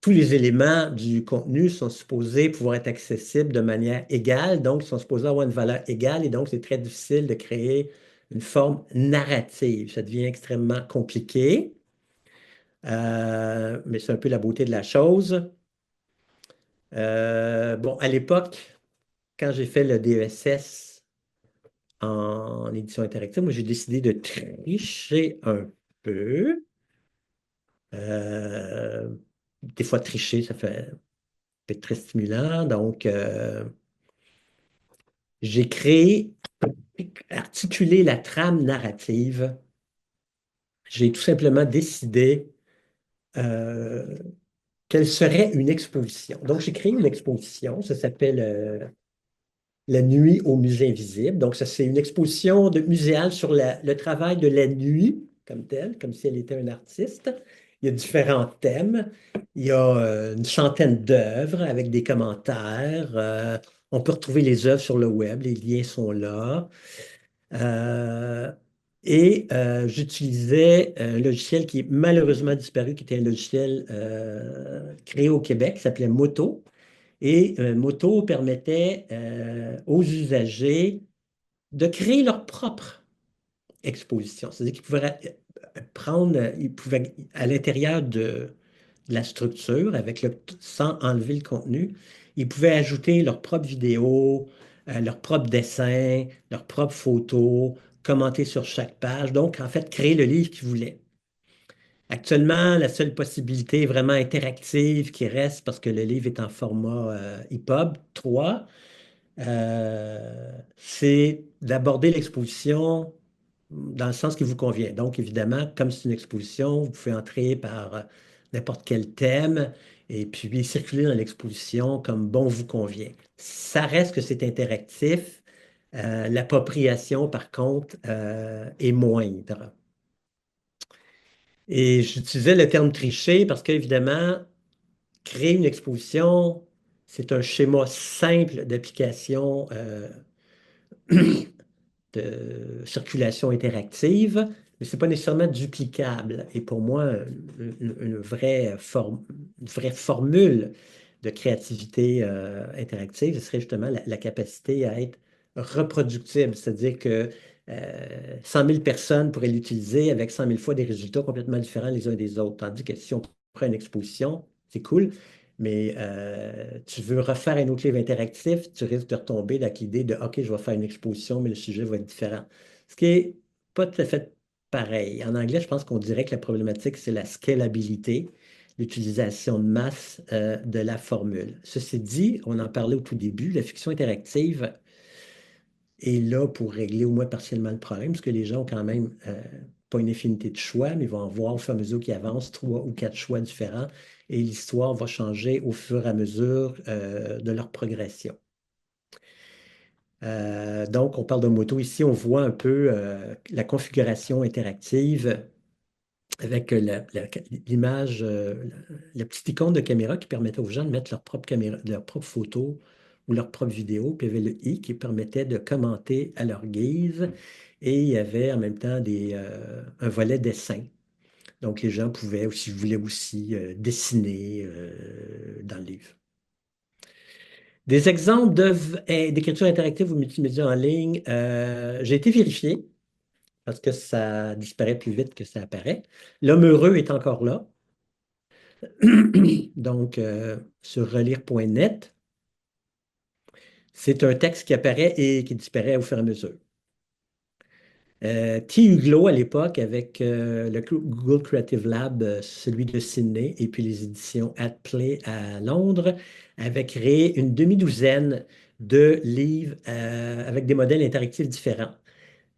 Tous les éléments du contenu sont supposés pouvoir être accessibles de manière égale, donc ils sont supposés avoir une valeur égale, et donc c'est très difficile de créer une forme narrative. Ça devient extrêmement compliqué, mais c'est un peu la beauté de la chose. Bon, à l'époque, quand j'ai fait le DESS en édition interactive. Moi, j'ai décidé de tricher un peu. Des fois, tricher, ça peut être très stimulant. Donc, j'ai articulé la trame narrative. J'ai tout simplement décidé euh, quelle serait une exposition. Donc, j'ai créé une exposition, ça s'appelle La nuit au musée invisible. Donc, ça, c'est une exposition muséale sur le travail de la nuit comme telle, comme si elle était un artiste. Il y a différents thèmes. Il y a une centaine d'œuvres avec des commentaires. On peut retrouver les œuvres sur le web, les liens sont là. Euh, J'utilisais un logiciel qui est malheureusement disparu, qui était un logiciel créé au Québec, qui s'appelait Moto. Et Moto permettait aux usagers de créer leur propre exposition. C'est-à-dire qu'ils pouvaient ils pouvaient, à l'intérieur de la structure, sans enlever le contenu, ils pouvaient ajouter leur propre vidéo, leur propre dessin, leur propre photo, commenter sur chaque page. Donc, en fait, créer le livre qu'ils voulaient. Actuellement, la seule possibilité vraiment interactive qui reste, parce que le livre est en format EPUB 3, c'est d'aborder l'exposition dans le sens qui vous convient. Donc, évidemment, comme c'est une exposition, vous pouvez entrer par n'importe quel thème et puis circuler dans l'exposition comme bon vous convient. Ça reste que c'est interactif. L'appropriation, par contre, est moindre. Et j'utilisais le terme tricher parce qu'évidemment, créer une exposition, c'est un schéma simple d'application de circulation interactive, mais ce n'est pas nécessairement duplicable. Et pour moi, une vraie formule de créativité interactive, ce serait justement la capacité à être reproductible, c'est-à-dire que 100 000 personnes pourraient l'utiliser avec 100 000 fois des résultats complètement différents les uns des autres. Tandis que si on prend une exposition, c'est cool, mais tu veux refaire un autre livre interactif, tu risques de retomber avec l'idée de OK, je vais faire une exposition, mais le sujet va être différent. Ce qui n'est pas tout à fait pareil. En anglais, je pense qu'on dirait que la problématique, c'est la scalabilité, l'utilisation de masse de la formule. Ceci dit, on en parlait au tout début, la fiction interactive est là pour régler au moins partiellement le problème, parce que les gens ont quand même pas une infinité de choix, mais ils vont en voir au fur et à mesure qu'ils avancent trois ou quatre choix différents, et l'histoire va changer au fur et à mesure de leur progression. Donc, on parle de moto. Ici, on voit un peu la configuration interactive avec l'image, la petite icône de caméra qui permettait aux gens de mettre leur propre caméra, leur propre photo ou leur propre vidéo. Puis il y avait le i qui permettait de commenter à leur guise. Et il y avait en même temps un volet dessin. Donc les gens pouvaient, ou s'ils voulaient aussi, dessiner dans le livre. Des exemples d'écriture interactive ou multimédia en ligne, j'ai été vérifié parce que ça disparaît plus vite que ça apparaît. L'homme heureux est encore là. Donc, sur relire.net, c'est un texte qui apparaît et qui disparaît au fur et à mesure. T-Uglo à l'époque, avec le Google Creative Lab, celui de Sydney, et puis les éditions AtPlay à Londres, avait créé une demi-douzaine de livres avec des modèles interactifs différents.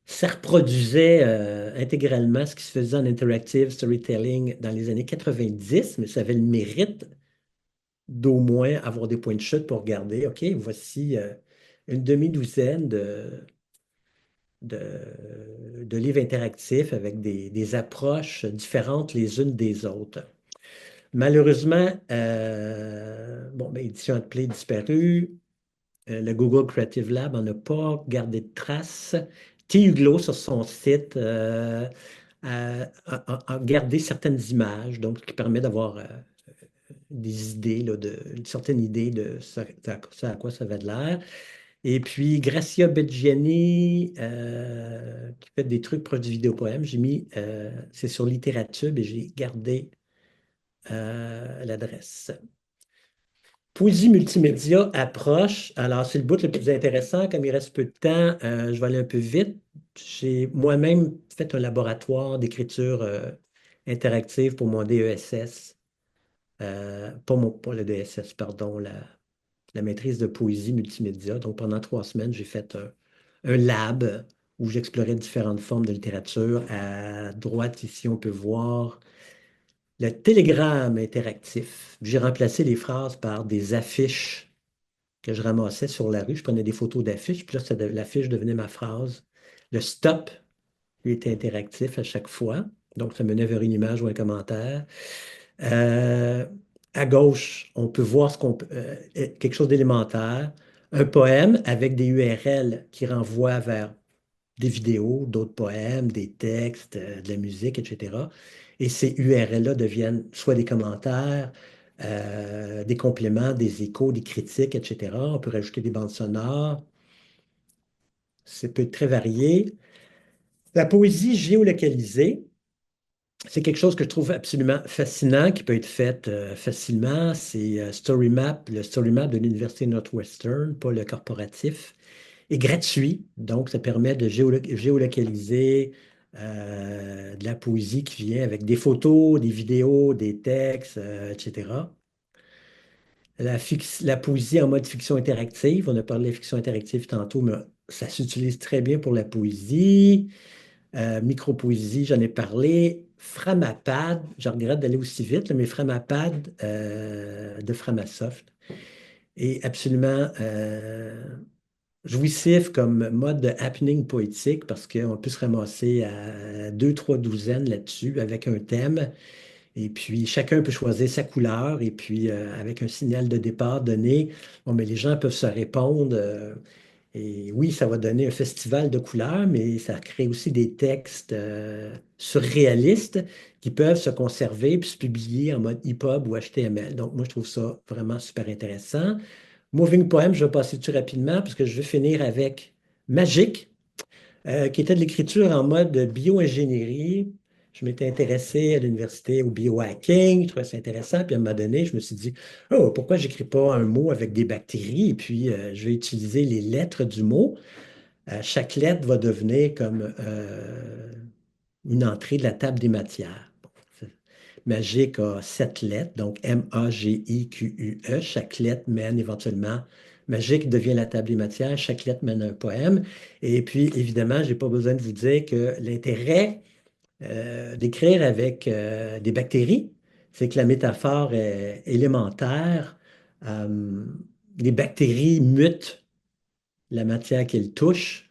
Ça reproduisait intégralement ce qui se faisait en interactive storytelling dans les années 90, mais ça avait le mérite d'au moins avoir des points de chute pour regarder, OK, voici une demi-douzaine de livres interactifs avec des approches différentes les unes des autres. Malheureusement, bon, ben, Édition Play disparu. Le Google Creative Lab n'en a pas gardé de traces. T-Uglo, sur son site, a gardé certaines images, donc qui permet d'avoir des idées, là, une certaine idée de ce à quoi ça avait de l'air. Et puis, Gracia Beggiani, qui fait des trucs proches du vidéopoème, c'est sur Littératube et j'ai gardé l'adresse. Poésie multimédia approche. Alors, c'est le bout le plus intéressant. Comme il reste peu de temps, je vais aller un peu vite. J'ai moi-même fait un laboratoire d'écriture interactive pour mon DESS. Pas le DSS, pardon, la maîtrise de poésie multimédia. Donc, pendant 3 semaines, j'ai fait un lab où j'explorais différentes formes de littérature. À droite, ici, on peut voir le télégramme interactif. J'ai remplacé les phrases par des affiches que je ramassais sur la rue. Je prenais des photos d'affiches, puis là, l'affiche devenait ma phrase. Le stop, lui, était interactif à chaque fois. Donc, ça menait vers une image ou un commentaire. Euh, à gauche, on peut voir quelque chose d'élémentaire. Un poème avec des URL qui renvoient vers des vidéos, d'autres poèmes, des textes, de la musique, etc. Et ces URL-là deviennent soit des commentaires, des compléments, des échos, des critiques, etc. On peut rajouter des bandes sonores. Ça peut être très varié. La poésie géolocalisée, c'est quelque chose que je trouve absolument fascinant, qui peut être fait facilement. C'est StoryMap, le StoryMap de l'Université Northwestern, pas le corporatif, est gratuit. Donc, ça permet de géolocaliser de la poésie qui vient avec des photos, des vidéos, des textes, etc. La poésie en mode fiction interactive, on a parlé de fiction interactive tantôt, mais ça s'utilise très bien pour la poésie. Micro-poésie, j'en ai parlé. Framapad, je regrette d'aller aussi vite, là, mais Framapad de Framasoft est absolument jouissif comme mode de happening poétique parce qu'on peut se ramasser à deux, trois douzaines là-dessus avec un thème. Et puis, chacun peut choisir sa couleur. Et puis, avec un signal de départ donné, bon, mais les gens peuvent se répondre. Et oui, ça va donner un festival de couleurs, mais ça crée aussi des textes surréalistes qui peuvent se conserver puis se publier en mode EPUB ou HTML. Donc, moi, je trouve ça vraiment super intéressant. Moving Poem, je vais passer dessus rapidement parce que je vais finir avec Magic, qui était de l'écriture en mode bioingénierie. Je m'étais intéressé à l'université au biohacking, je trouvais ça intéressant. Puis à un moment donné, je me suis dit, oh, pourquoi j'écris pas un mot avec des bactéries? Et puis, je vais utiliser les lettres du mot. Chaque lettre va devenir comme une entrée de la table des matières. Bon, Magique a 7 lettres, donc Magique. Chaque lettre mène éventuellement. Magique devient la table des matières. Chaque lettre mène un poème. Et puis, évidemment, je n'ai pas besoin de vous dire que l'intérêt d'écrire avec des bactéries, c'est que la métaphore est élémentaire. Euh, les bactéries mutent la matière qu'elles touchent.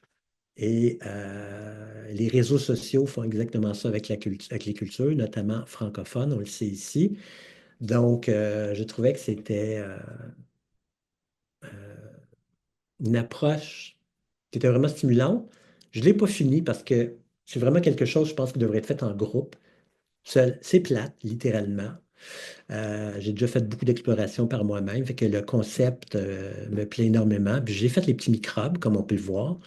Et les réseaux sociaux font exactement ça avec avec les cultures, notamment francophones, on le sait ici. Donc, je trouvais que c'était une approche qui était vraiment stimulante. Je ne l'ai pas fini parce que c'est vraiment quelque chose, je pense, qui devrait être fait en groupe. Seul, c'est plate, littéralement. J'ai déjà fait beaucoup d'exploration par moi-même, fait que le concept me plaît énormément. Puis j'ai fait les petits microbes, comme on peut le voir.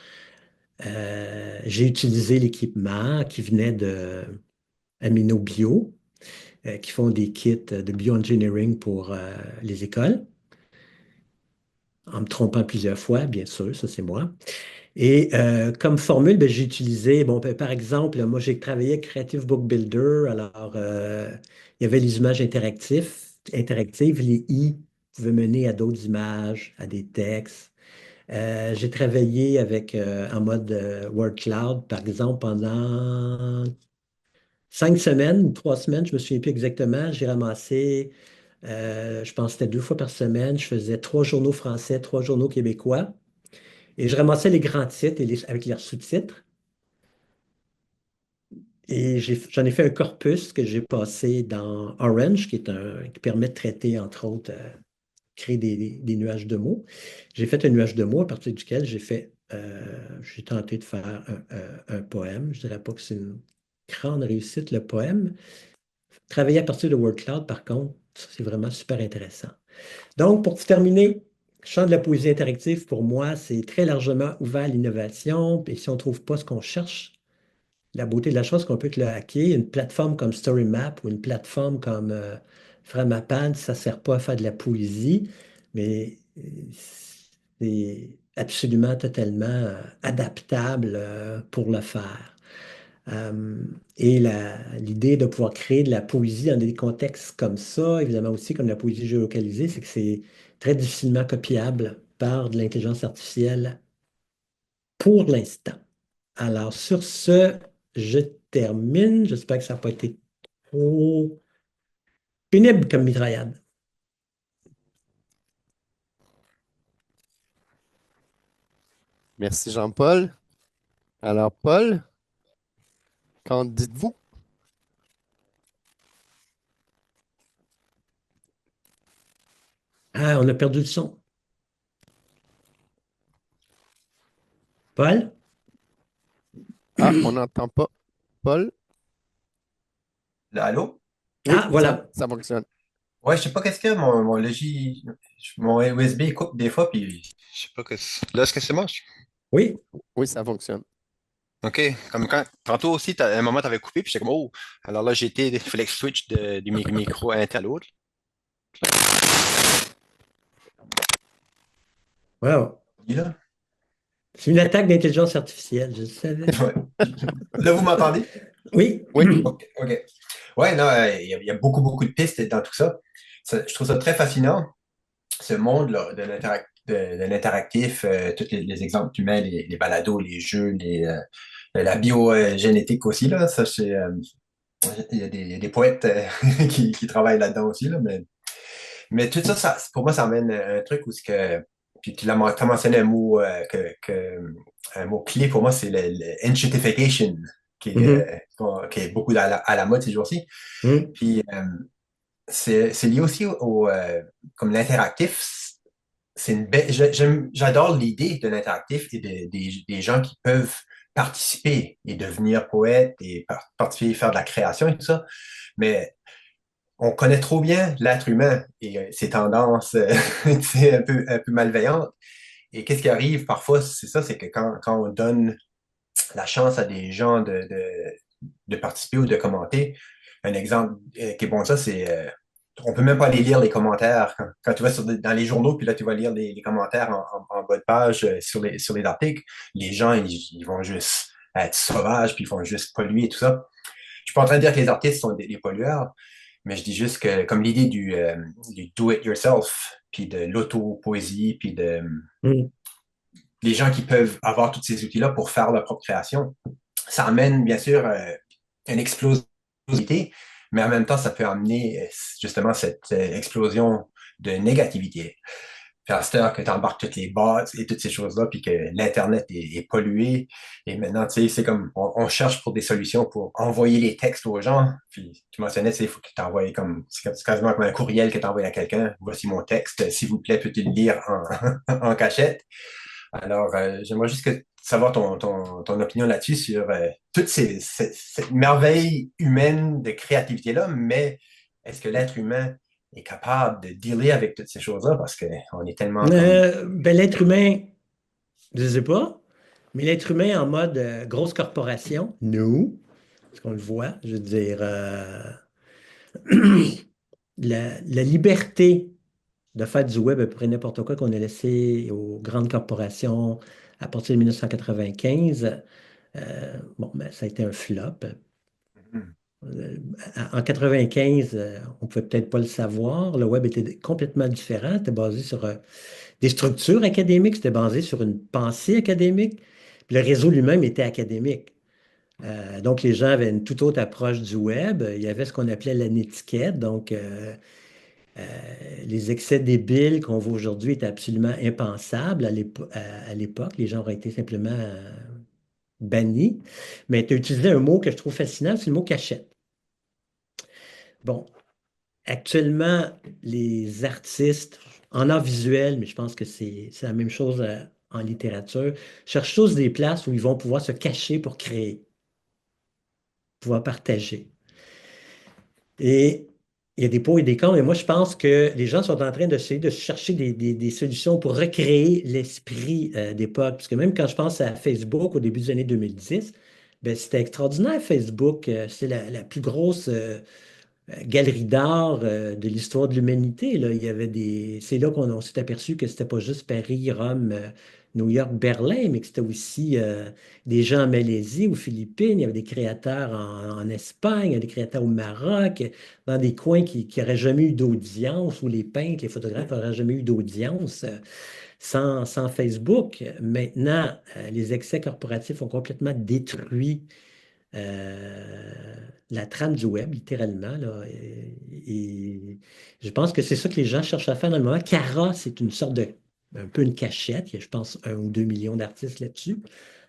J'ai utilisé l'équipement qui venait de Amino Bio, qui font des kits de bioengineering pour les écoles, en me trompant plusieurs fois, bien sûr, ça c'est moi. Et comme formule, ben, j'ai utilisé, bon, ben, par exemple, moi j'ai travaillé avec Creative Book Builder, alors il y avait les images interactives, les i pouvaient mener à d'autres images, à des textes. J'ai travaillé avec en mode Word Cloud, par exemple, pendant 5 semaines ou 3 semaines, je me souviens plus exactement. J'ai ramassé, je pense que c'était 2 fois par semaine. Je faisais 3 journaux français, 3 journaux québécois. Et je ramassais les grands titres avec leurs sous-titres. Et j'en ai fait un corpus que j'ai passé dans Orange, qui permet de traiter, entre autres, créer des nuages de mots. J'ai fait un nuage de mots à partir duquel j'ai tenté de faire un poème. Je dirais pas que c'est une grande réussite, le poème. Travailler à partir de Word Cloud, par contre, ça, c'est vraiment super intéressant. Donc, pour terminer, le champ de la poésie interactive, pour moi, c'est très largement ouvert à l'innovation. Et si on ne trouve pas ce qu'on cherche, la beauté de la chose, c'est qu'on peut te le hacker. Une plateforme comme StoryMap ou une plateforme comme Framapan, ça ne sert pas à faire de la poésie, mais c'est absolument totalement adaptable pour le faire. Et l'idée de pouvoir créer de la poésie dans des contextes comme ça, évidemment aussi comme la poésie géolocalisée, c'est que c'est très difficilement copiable par de l'intelligence artificielle pour l'instant. Alors, sur ce, je termine. J'espère que ça n'a pas été trop pénible comme mitraillade. Merci Jean-Paul. Alors, Paul, qu'en dites-vous? Ah, on a perdu le son. Paul? Ah, on n'entend pas. Paul? Là, allô? Oui, Ah, voilà. ça fonctionne. Ouais, je sais pas qu'est-ce que mon USB coupe des fois, puis je sais pas que là, est-ce que c'est moche? Oui. Oui, ça fonctionne. OK. Comme quand, tantôt aussi, à un moment, tu avais coupé, puis j'étais comme, oh, alors là, j'ai été flex switch du micro à un à l'autre. Wow. Là. C'est une attaque d'intelligence artificielle, je le savais. Ouais. Là, vous m'entendez? Oui. Oui. OK. OK. Ouais, non, il y a beaucoup, beaucoup de pistes dans tout ça. Je trouve ça très fascinant, ce monde-là de l'interactif, tous les exemples que tu mets, les balados, les jeux, la biogénétique aussi, là, ça, il y a des poètes qui travaillent là-dedans aussi, là, mais tout ça, pour moi, ça amène un truc où ce que, puis t'as mentionné un mot, un mot clé pour moi, c'est le enshittification, Mhm. qui est beaucoup à la mode ces jours-ci. Mhm. Puis c'est lié aussi comme l'interactif. J'adore l'idée de l'interactif et des gens qui peuvent participer et devenir poète et participer, faire de la création et tout ça. Mais on connaît trop bien l'être humain et ses tendances un peu malveillantes. Et qu'est-ce qui arrive parfois, c'est ça, c'est que quand on donne la chance à des gens de participer ou de commenter, un exemple qui est bon de ça, c'est on peut même pas aller lire les commentaires. Quand tu vas dans les journaux, puis là, tu vas lire les commentaires en bas de page sur les articles, les gens, ils vont juste être sauvages, puis ils vont juste polluer et tout ça. Je suis pas en train de dire que les artistes sont des pollueurs, mais je dis juste que comme l'idée du do-it-yourself, puis de l'auto-poésie, puis de Mhm. les gens qui peuvent avoir tous ces outils-là pour faire leur propre création, ça amène bien sûr une explosivité, mais en même temps, ça peut amener justement cette explosion de négativité. Puis à cette heure que tu embarques toutes les bots et toutes ces choses-là, puis que l'Internet est pollué, et maintenant, tu sais, c'est comme, on cherche pour des solutions pour envoyer les textes aux gens, puis tu mentionnais, tu sais, il faut que tu envoies comme, c'est quasiment comme un courriel que tu envoies à quelqu'un, voici mon texte, s'il vous plaît, peux-tu le lire en cachette? Alors, j'aimerais juste savoir ton opinion là-dessus sur cette merveille humaine de créativité-là, mais est-ce que l'être humain est capable de dealer avec toutes ces choses-là parce qu'on est tellement comme... Ben, l'être humain, je ne sais pas, mais l'être humain en mode grosse corporation, nous, parce qu'on le voit, je veux dire, la liberté de faire du web à peu près n'importe quoi qu'on a laissé aux grandes corporations à partir de 1995, bon, ben, ça a été un flop. Hmm. En 95, on ne pouvait peut-être pas le savoir, le web était complètement différent, c'était basé sur des structures académiques, c'était basé sur une pensée académique, puis le réseau lui-même était académique. Donc, les gens avaient une toute autre approche du web. Il y avait ce qu'on appelait l'anétiquette, donc euh, les excès débiles qu'on voit aujourd'hui étaient absolument impensables à l'époque. Les gens auraient été simplement bannis. Mais tu as utilisé un mot que je trouve fascinant, c'est le mot cachette. Bon, actuellement, les artistes en art visuel, mais je pense que c'est la même chose en littérature, cherchent tous des places où ils vont pouvoir se cacher pour créer, pouvoir partager. Et il y a des pour et des contre, mais moi, je pense que les gens sont en train d'essayer de chercher des solutions pour recréer l'esprit d'époque. Parce que même quand je pense à Facebook au début des années 2010, ben, c'était extraordinaire, Facebook. C'est la plus grosse galerie d'art de l'histoire de l'humanité. Là. Il y avait c'est là qu'on on s'est aperçu que c'était pas juste Paris, Rome, New York, Berlin, mais que c'était aussi des gens en Malaisie, aux Philippines. Il y avait des créateurs en Espagne, il y a des créateurs au Maroc, dans des coins qui n'auraient jamais eu d'audience, où les peintres, les photographes n'auraient jamais eu d'audience. Sans Facebook. Maintenant, les excès corporatifs ont complètement détruit euh, la trame du web, littéralement. Là, et je pense que c'est ça que les gens cherchent à faire dans le moment. Cara, c'est une sorte de, un peu une cachette. Il y a, je pense, 1 ou 2 millions d'artistes là-dessus,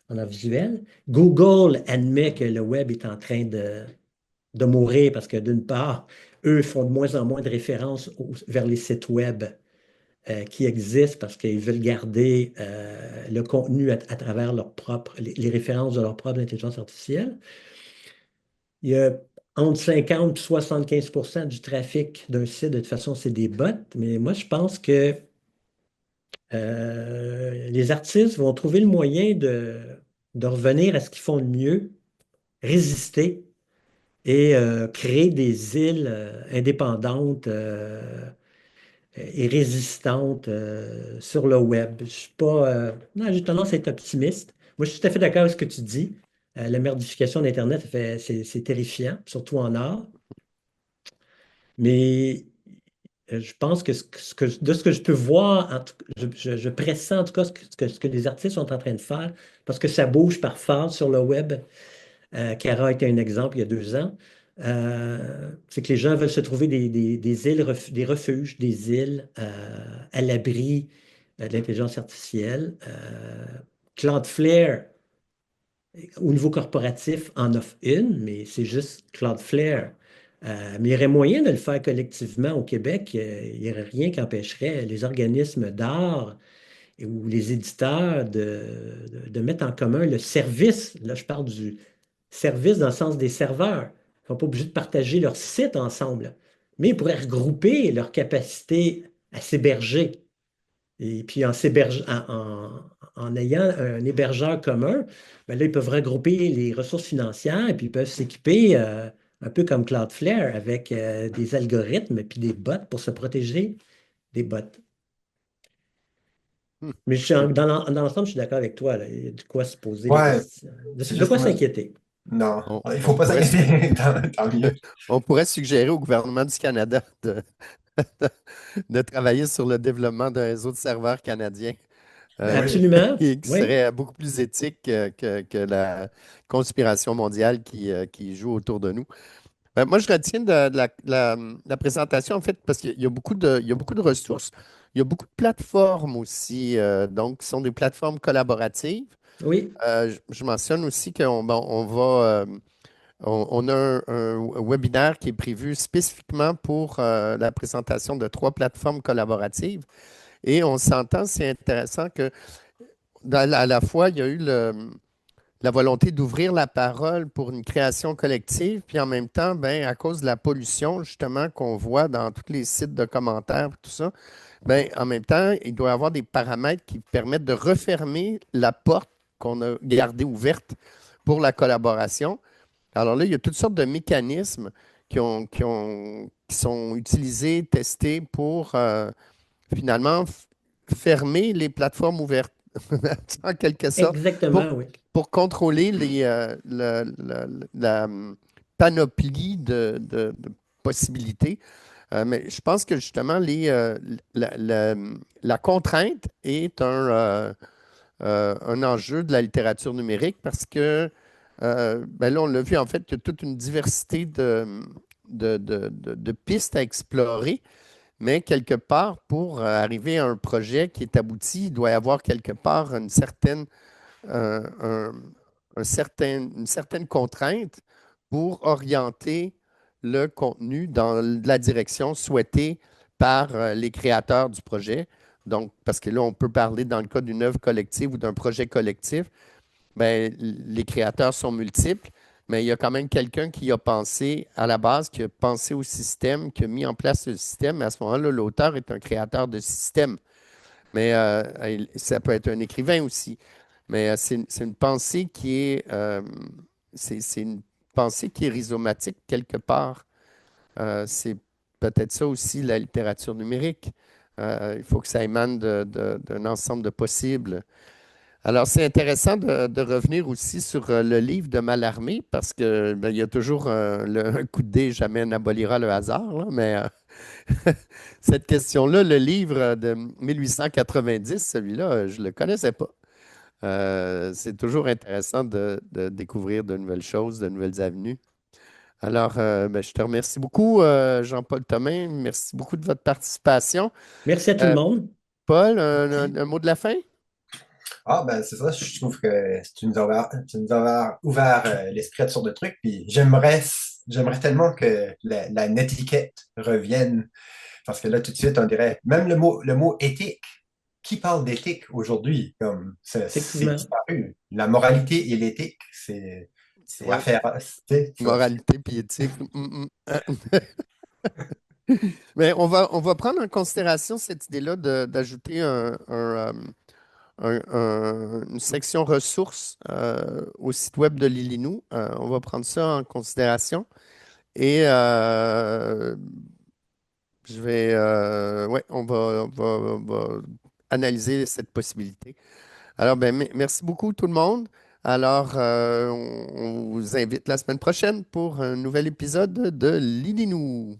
en art visuel. Google admet que le web est en train de mourir parce que d'une part, eux font de moins en moins de références vers les sites web qui existent parce qu'ils veulent garder le contenu à travers les références de leur propre intelligence artificielle. Il y a entre 50 et 75% du trafic d'un site, de toute façon, c'est des bots. Mais moi, je pense que les artistes vont trouver le moyen de revenir à ce qu'ils font de mieux, résister et créer des îles indépendantes et résistantes sur le web. Je suis pas. Non, j'ai tendance à être optimiste. Moi, je suis tout à fait d'accord avec ce que tu dis. La merdification d'Internet, c'est terrifiant, surtout en art. Mais je pense que, de ce que je peux voir, je pressens en tout cas ce que les artistes sont en train de faire, parce que ça bouge par phase sur le web. Cara a été un exemple il y a 2 ans. C'est que les gens veulent se trouver des îles, des refuges, des îles à l'abri de l'intelligence artificielle. Cloudflare, au niveau corporatif, en offre une, mais c'est juste Cloudflare. Mais il y aurait moyen de le faire collectivement au Québec. Il n'y aurait rien qui empêcherait les organismes d'art ou les éditeurs de mettre en commun le service. Là, je parle du service dans le sens des serveurs. Ils ne sont pas obligés de partager leur site ensemble, mais ils pourraient regrouper leur capacité à s'héberger. Et puis en ayant un hébergeur commun, ben là, ils peuvent regrouper les ressources financières et puis ils peuvent s'équiper un peu comme Cloudflare avec des algorithmes et puis des bots pour se protéger des bots. Hmm. Mais dans l'ensemble, je suis d'accord avec toi. Là. Il y a de quoi se poser des Ouais, questions, c'est de juste quoi que moi, s'inquiéter. non, On, il faut on pas pourrait, s'inquiéter, tant mieux. on pourrait suggérer au gouvernement du Canada de travailler sur le développement d'un réseau de serveurs canadiens Ben Absolument, qui oui. serait beaucoup plus éthique que la conspiration mondiale qui joue autour de nous. Moi, je retiens de la présentation, en fait, parce qu'il y a beaucoup de ressources. Il y a beaucoup de plateformes aussi, donc, qui sont des plateformes collaboratives. Oui, Je mentionne aussi qu'on va, on a un webinaire qui est prévu spécifiquement pour la présentation de 3 plateformes collaboratives. Et on s'entend, c'est intéressant que à la fois, il y a eu la volonté d'ouvrir la parole pour une création collective, puis en même temps, ben, à cause de la pollution, justement, qu'on voit dans tous les sites de commentaires, tout ça, ben, en même temps, il doit y avoir des paramètres qui permettent de refermer la porte qu'on a gardée ouverte pour la collaboration. Alors là, il y a toutes sortes de mécanismes qui sont utilisés, testés pour finalement fermer les plateformes ouvertes, en quelque sorte, pour, exactement, oui. pour contrôler la panoplie de possibilités. Mais je pense que justement, la contrainte est un enjeu de la littérature numérique parce que ben là, on l'a vu en fait, il y a toute une diversité de pistes à explorer, mais quelque part, pour arriver à un projet qui est abouti, il doit y avoir quelque part un- un- une certaine contrainte pour orienter le contenu dans la direction souhaitée par les créateurs du projet. Donc, parce que là, on peut parler dans le cas d'une œuvre collective ou d'un projet collectif, ben, les créateurs sont multiples, mais il y a quand même quelqu'un qui a pensé à la base, qui a pensé au système, qui a mis en place le système. Mais à ce moment-là, l'auteur est un créateur de système. Mais ça peut être un écrivain aussi. Mais c'est une pensée c'est une pensée qui est rhizomatique quelque part. C'est peut-être ça aussi, la littérature numérique. Il faut que ça émane d'un ensemble de possibles. Alors, c'est intéressant de revenir aussi sur le livre de Mallarmé parce que ben, il y a toujours un coup de dé jamais n'abolira le hasard, là, mais cette question-là, le livre de 1890, celui-là, je ne le connaissais pas. C'est toujours intéressant de découvrir de nouvelles choses, de nouvelles avenues. Alors, ben, je te remercie beaucoup, Jean-Paul Thomain. Merci beaucoup de votre participation. Merci à tout le Euh, monde. Paul, un mot de la fin? Ah, ben, c'est ça, je trouve que tu nous as ouvert l'esprit à toutes sortes de trucs, puis j'aimerais tellement que la netiquette revienne, parce que là, tout de suite, on dirait, même le mot éthique, qui parle d'éthique aujourd'hui? Comme, c'est Effectivement. disparu. La moralité et l'éthique, c'est Oui, affaire, tu sais, ça. moralité puis éthique. Mais on va prendre en considération cette idée-là d'ajouter une section ressources au site web de Lilinou. On va prendre ça en considération. Et ouais, on va analyser cette possibilité. Alors, ben, merci beaucoup tout le monde. Alors, on vous invite la semaine prochaine pour un nouvel épisode de Lilinou.